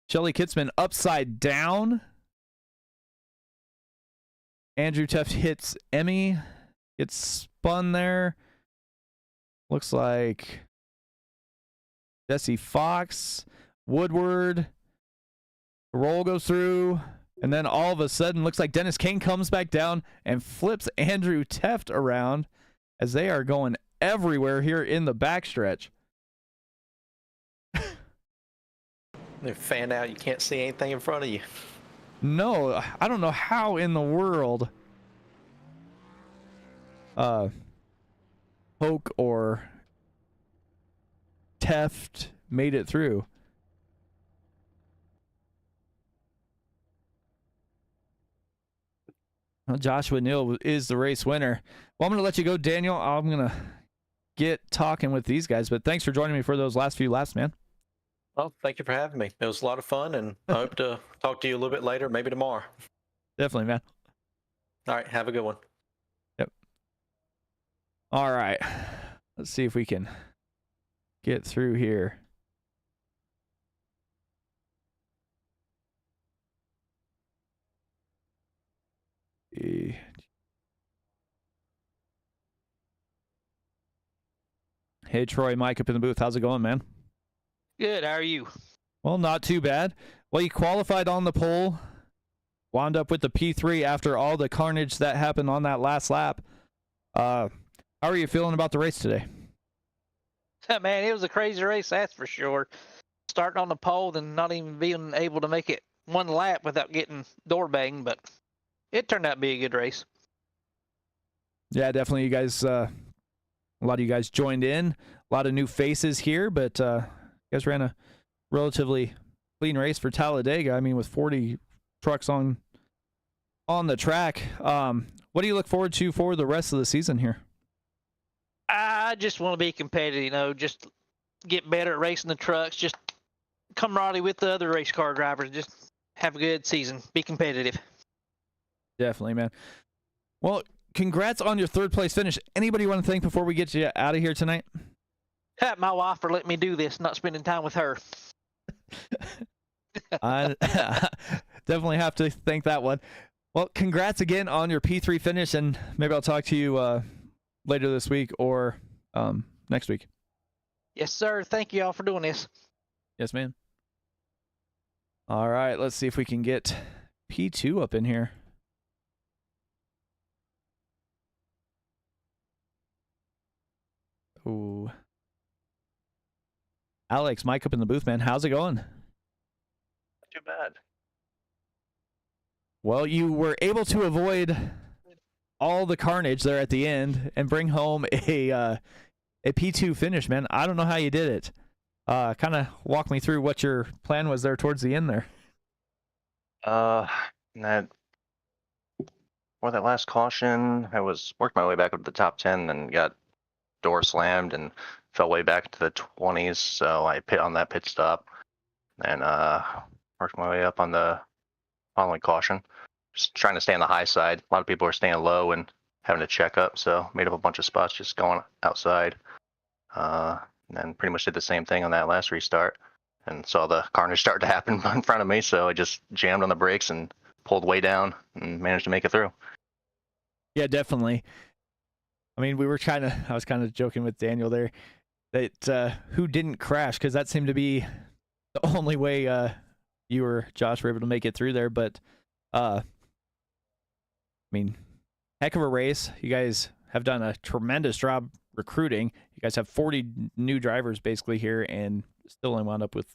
Shelly Kitzman upside down. Andrew Teft hits Emmy. Gets spun there. Looks like Jesse Fox, Woodward. The roll goes through. And then all of a sudden, looks like Dennis Kane comes back down and flips Andrew Teft around as they are going everywhere here in the backstretch. They're fanned out. You can't see anything in front of you. No, I don't know how in the world Hoke or Teft made it through. Well, Joshua Neal is the race winner. Well, I'm going to let you go, Daniel. I'm going to get talking with these guys, but thanks for joining me for those last few laps, man. Well, thank you for having me. It was a lot of fun, and I hope to talk to you a little bit later, maybe tomorrow. Definitely, man. All right, have a good one. Yep. All right. Let's see if we can get through here. Hey, Troy, Mike up in the booth. How's it going, man? Good. How are you? Well, not too bad. Well, you qualified on the pole, wound up with the P3 after all the carnage that happened on that last lap. How are you feeling about the race today? Man, it was a crazy race, that's for sure. Starting on the pole and not even being able to make it one lap without getting door banged, but it turned out to be a good race. Yeah, definitely. You guys, a lot of you guys joined in. A lot of new faces here, but you guys ran a relatively clean race for Talladega. I mean, with 40 trucks on the track. What do you look forward to for the rest of the season here? I just want to be competitive, just get better at racing the trucks, just camaraderie with the other race car drivers, just have a good season, be competitive. Definitely, man. Well, congrats on your third place finish. Anybody you want to thank before we get you out of here tonight? My wife for letting me do this, not spending time with her. I definitely have to thank that one. Well, congrats again on your P3 finish, and maybe I'll talk to you later this week or next week. Yes, sir. Thank you all for doing this. Yes, man. All right, let's see if we can get P2 up in here. Ooh. Alex, Mike up in the booth, man. How's it going? Not too bad. Well, you were able to avoid all the carnage there at the end and bring home a P2 finish, man. I don't know how you did it. Kind of walk me through what your plan was there towards the end there. That for that last caution, I was worked my way back up to the top 10, and got door slammed and fell way back to the 20s. So I pit on that pit stop, and worked my way up on the following caution, just trying to stay on the high side. A lot of people are staying low and having to check up, so made up a bunch of spots just going outside. And then pretty much did the same thing on that last restart, and saw the carnage start to happen in front of me, so I just jammed on the brakes and pulled way down and managed to make it through. Yeah, definitely. I mean, I was kind of joking with Daniel there that who didn't crash, because that seemed to be the only way you or Josh were able to make it through there. But I mean, heck of a race. You guys have done a tremendous job recruiting. You guys have 40 new drivers basically here, and still only wound up with,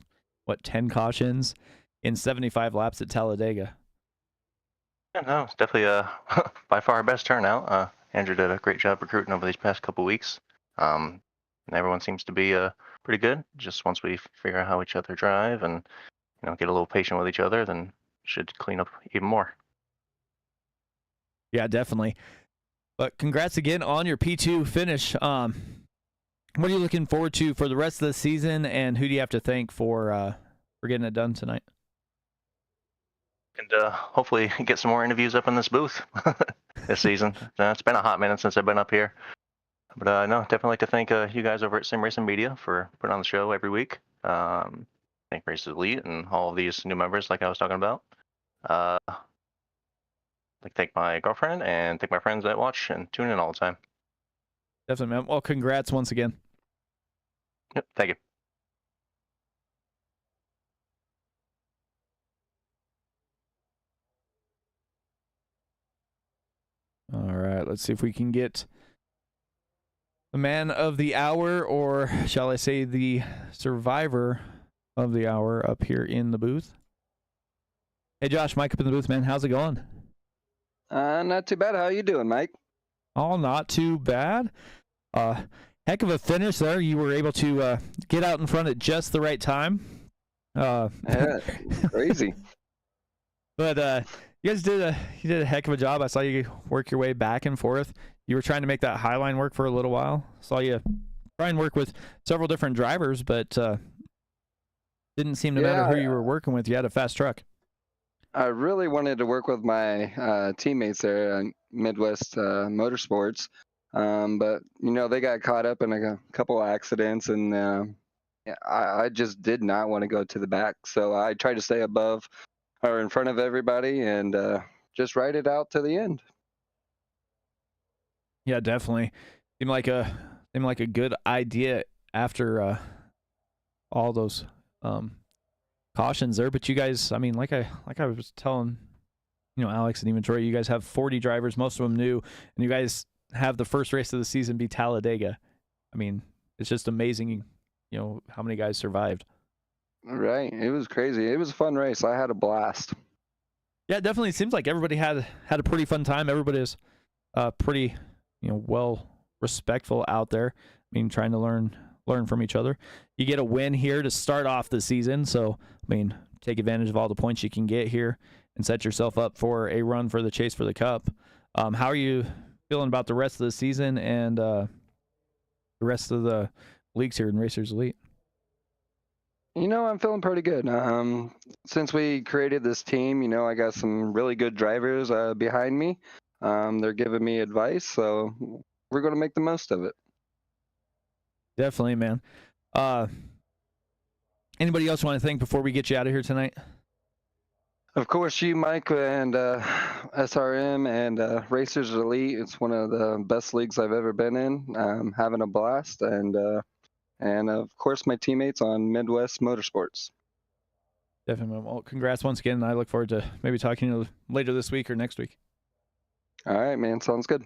10 cautions in 75 laps at Talladega. Yeah, no, it's definitely by far our best turnout. Andrew did a great job recruiting over these past couple weeks. And everyone seems to be pretty good. Just once we figure out how each other drive and get a little patient with each other, then should clean up even more. Yeah, definitely. But congrats again on your P2 finish. What are you looking forward to for the rest of the season, and who do you have to thank for getting it done tonight? And hopefully get some more interviews up in this booth this season. It's been a hot minute since I've been up here. But no, definitely like to thank you guys over at Sim Racing Media for putting on the show every week. Thank Races Elite and all of these new members like I was talking about. Like to thank my girlfriend and thank my friends that watch and tune in all the time. Definitely, man. Well, congrats once again. Yep, thank you. All right, let's see if we can get the man of the hour, or shall I say the survivor of the hour, up here in the booth. Hey, Josh, Mike up in the booth, man. How's it going? Not too bad. How you doing, Mike? Oh, not too bad. Heck of a finish there. You were able to get out in front at just the right time. Yeah, crazy. But you guys did a heck of a job. I saw you work your way back and forth. You were trying to make that high line work for a little while. Saw you try and work with several different drivers, but didn't seem to matter who you were working with. You had a fast truck. I really wanted to work with my teammates there at Midwest Motorsports, but they got caught up in a couple of accidents, and I just did not want to go to the back. So I tried to stay above or in front of everybody and just ride it out to the end. Yeah, definitely. Seemed like a good idea after all those cautions there. But you guys, I mean, like I was telling, Alex and even Troy, you guys have 40 drivers, most of them new, and you guys have the first race of the season be Talladega. I mean, it's just amazing, how many guys survived. Right. It was crazy. It was a fun race. I had a blast. Yeah, it definitely seems like everybody had a pretty fun time. Everybody's pretty, well respectful out there. I mean, trying to learn from each other. You get a win here to start off the season, so I mean, take advantage of all the points you can get here and set yourself up for a run for the chase for the cup. How are you feeling about the rest of the season and the rest of the leagues here in Racers Elite? I'm feeling pretty good. Since we created this team, I got some really good drivers behind me. They're giving me advice, so we're going to make the most of it. Definitely, man. Anybody else want to thank before we get you out of here tonight? Of course, you, Mike, and SRM and Racers Elite. It's one of the best leagues I've ever been in. I'm having a blast, and of course, my teammates on Midwest Motorsports. Definitely. Well, congrats once again. I look forward to maybe talking to you later this week or next week. All right, man. Sounds good.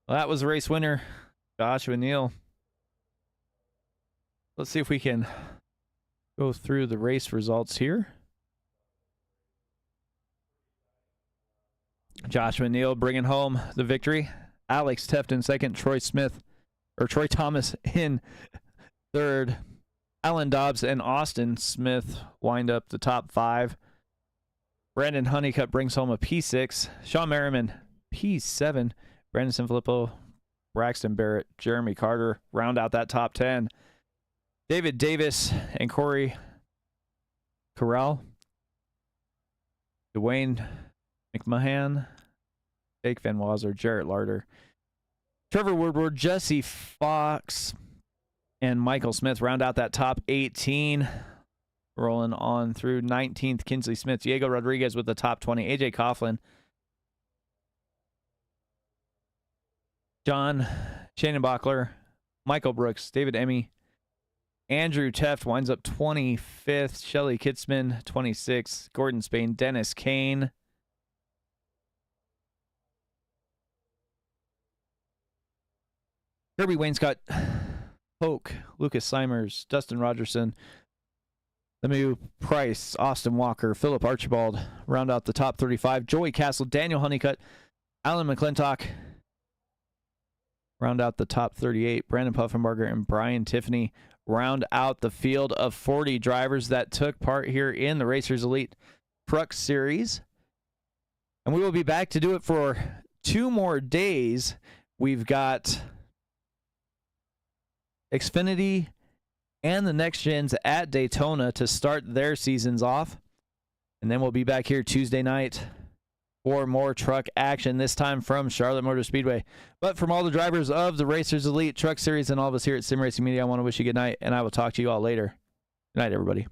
Well, that was the race winner, Joshua Neal. Let's see if we can go through the race results here. Joshua Neal bringing home the victory. Alex Tefton second. Troy Thomas in third. Alan Dobbs and Austin Smith wind up the top 5. Brandon Honeycutt brings home a P6. Sean Merriman, P7. Brandon Sanfilippo, Braxton Barrett, Jeremy Carter round out that top 10. David Davis and Corey Corral. Dwayne McMahon, Jake Van Wazer, Jarrett Larder, Trevor Woodward, Jesse Fox, and Michael Smith round out that top 18. Rolling on through 19th, Kinsley Smith, Diego Rodriguez with the top 20, AJ Coughlin, John Shannon-Bachler, Michael Brooks, David Emmy, Andrew Teft winds up 25th, Shelly Kitzman 26th, Gordon Spain, Dennis Kane, Kirby Wainscott, Polk, Lucas Simers, Dustin Rogerson, Lemieux Price, Austin Walker, Philip Archibald round out the top 35. Joey Castle, Daniel Honeycutt, Alan McClintock round out the top 38. Brandon Puffenbarger and Brian Tiffany round out the field of 40 drivers that took part here in the Racers Elite Truck Series. And we will be back to do it for 2 more days. We've got Xfinity and the Next Gens at Daytona to start their seasons off. And then we'll be back here Tuesday night for more truck action, this time from Charlotte Motor Speedway. But from all the drivers of the Racers Elite Truck Series and all of us here at Sim Racing Media, I want to wish you good night, and I will talk to you all later. Good night, everybody.